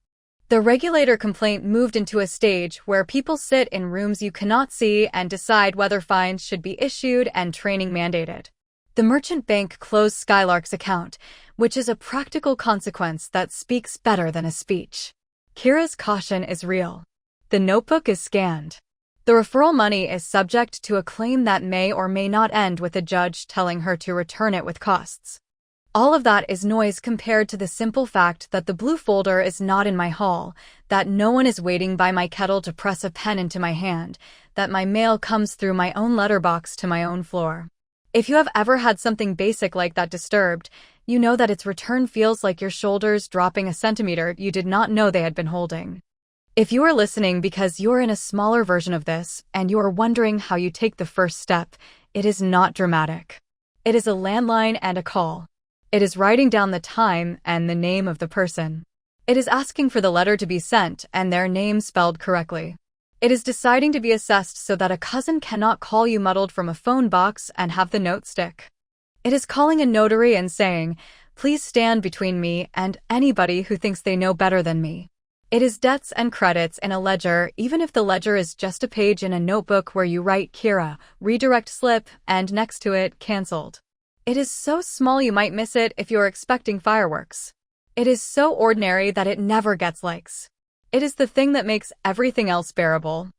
The regulator complaint moved into a stage where people sit in rooms you cannot see and decide whether fines should be issued and training mandated. The merchant bank closed Skylark's account, which is a practical consequence that speaks better than a speech. Kira's caution is real. The notebook is scanned. The referral money is subject to a claim that may or may not end with a judge telling her to return it with costs. All of that is noise compared to the simple fact that the blue folder is not in my hall, that no one is waiting by my kettle to press a pen into my hand, that my mail comes through my own letterbox to my own floor. If you have ever had something basic like that disturbed, you know that its return feels like your shoulders dropping a centimeter you did not know they had been holding. If you are listening because you are in a smaller version of this and you are wondering how you take the first step, it is not dramatic. It is a landline and a call. It is writing down the time and the name of the person. It is asking for the letter to be sent and their name spelled correctly. It is deciding to be assessed so that a cousin cannot call you muddled from a phone box and have the note stick. It is calling a notary and saying, Please stand between me and anybody who thinks they know better than me. It is debts and credits in a ledger, even if the ledger is just a page in a notebook where you write Kira, redirect slip, and next to it, cancelled. It is so small you might miss it if you're expecting fireworks. It is so ordinary that it never gets likes. It is the thing that makes everything else bearable.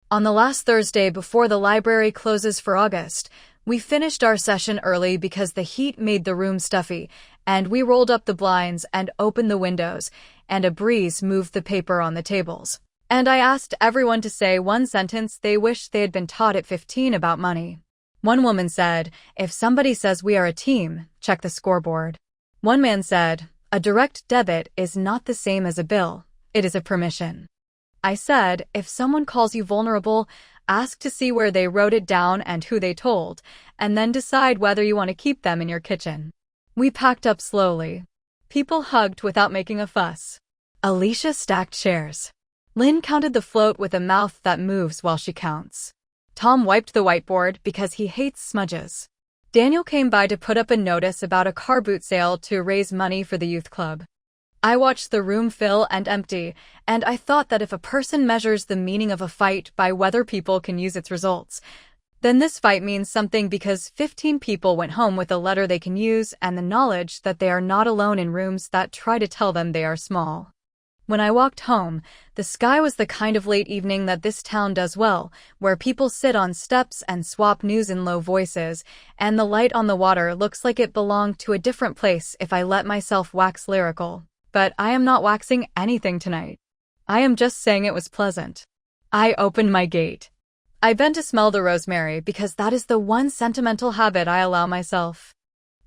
On the last Thursday before the library closes for August, we finished our session early because the heat made the room stuffy, and we rolled up the blinds and opened the windows, and a breeze moved the paper on the tables. And I asked everyone to say one sentence they wish they had been taught at 15 about money. One woman said, "If somebody says we are a team, check the scoreboard." One man said, "A direct debit is not the same as a bill, it is a permission." I said, "If someone calls you vulnerable, ask to see where they wrote it down and who they told, and then decide whether you want to keep them in your kitchen." We packed up slowly. People hugged without making a fuss. Alicia stacked chairs. Lynn counted the float with a mouth that moves while she counts. Tom wiped the whiteboard because he hates smudges. Daniel came by to put up a notice about a car boot sale to raise money for the youth club. I watched the room fill and empty, and I thought that if a person measures the meaning of a fight by whether people can use its results, then this fight means something because 15 people went home with a letter they can use and the knowledge that they are not alone in rooms that try to tell them they are small. When I walked home, the sky was the kind of late evening that this town does well, where people sit on steps and swap news in low voices, and the light on the water looks like it belonged to a different place if I let myself wax lyrical. But I am not waxing anything tonight. I am just saying it was pleasant. I opened my gate. I bent to smell the rosemary because that is the one sentimental habit I allow myself.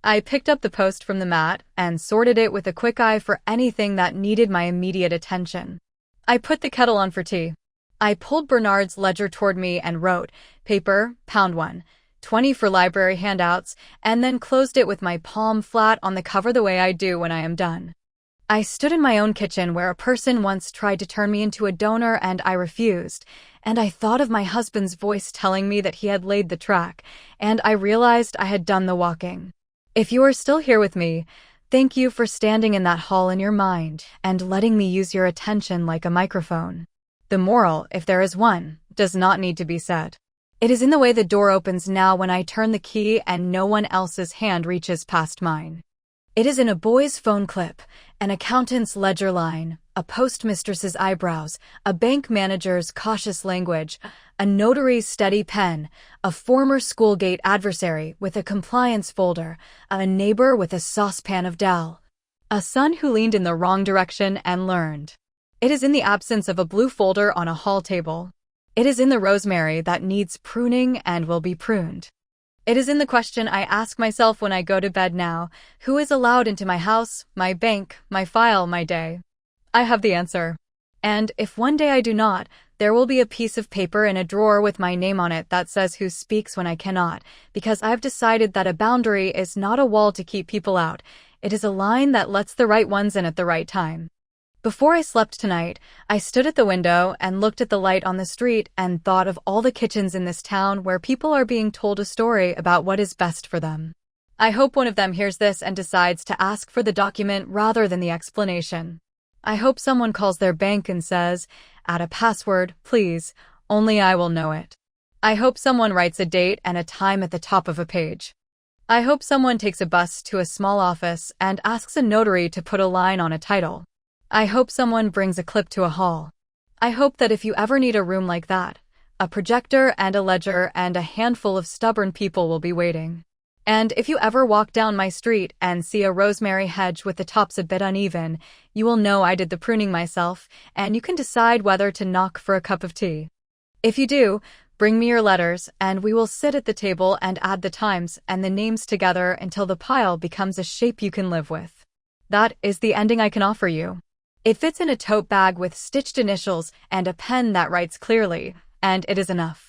I picked up the post from the mat and sorted it with a quick eye for anything that needed my immediate attention. I put the kettle on for tea. I pulled Bernard's ledger toward me and wrote, "Paper, £1, 20 for library handouts," and then closed it with my palm flat on the cover the way I do when I am done. I stood in my own kitchen where a person once tried to turn me into a donor and I refused, and I thought of my husband's voice telling me that he had laid the track, and I realized I had done the walking. If you are still here with me, thank you for standing in that hall in your mind and letting me use your attention like a microphone. The moral, if there is one, does not need to be said. It is in the way the door opens now when I turn the key and no one else's hand reaches past mine. It is in a boy's phone clip, an accountant's ledger line, a postmistress's eyebrows, a bank manager's cautious language, a notary's steady pen, a former schoolgate adversary with a compliance folder, a neighbor with a saucepan of Dal, a son who leaned in the wrong direction and learned. It is in the absence of a blue folder on a hall table. It is in the rosemary that needs pruning and will be pruned. It is in the question I ask myself when I go to bed now: who is allowed into my house, my bank, my file, my day? I have the answer. And if one day I do not, there will be a piece of paper in a drawer with my name on it that says who speaks when I cannot, because I've decided that a boundary is not a wall to keep people out, it is a line that lets the right ones in at the right time. Before I slept tonight, I stood at the window and looked at the light on the street and thought of all the kitchens in this town where people are being told a story about what is best for them. I hope one of them hears this and decides to ask for the document rather than the explanation. I hope someone calls their bank and says, "Add a password, please, only I will know it." I hope someone writes a date and a time at the top of a page. I hope someone takes a bus to a small office and asks a notary to put a line on a title. I hope someone brings a clip to a hall. I hope that if you ever need a room like that, a projector and a ledger and a handful of stubborn people will be waiting. And if you ever walk down my street and see a rosemary hedge with the tops a bit uneven, you will know I did the pruning myself, and you can decide whether to knock for a cup of tea. If you do, bring me your letters, and we will sit at the table and add the times and the names together until the pile becomes a shape you can live with. That is the ending I can offer you. It fits in a tote bag with stitched initials and a pen that writes clearly, and it is enough.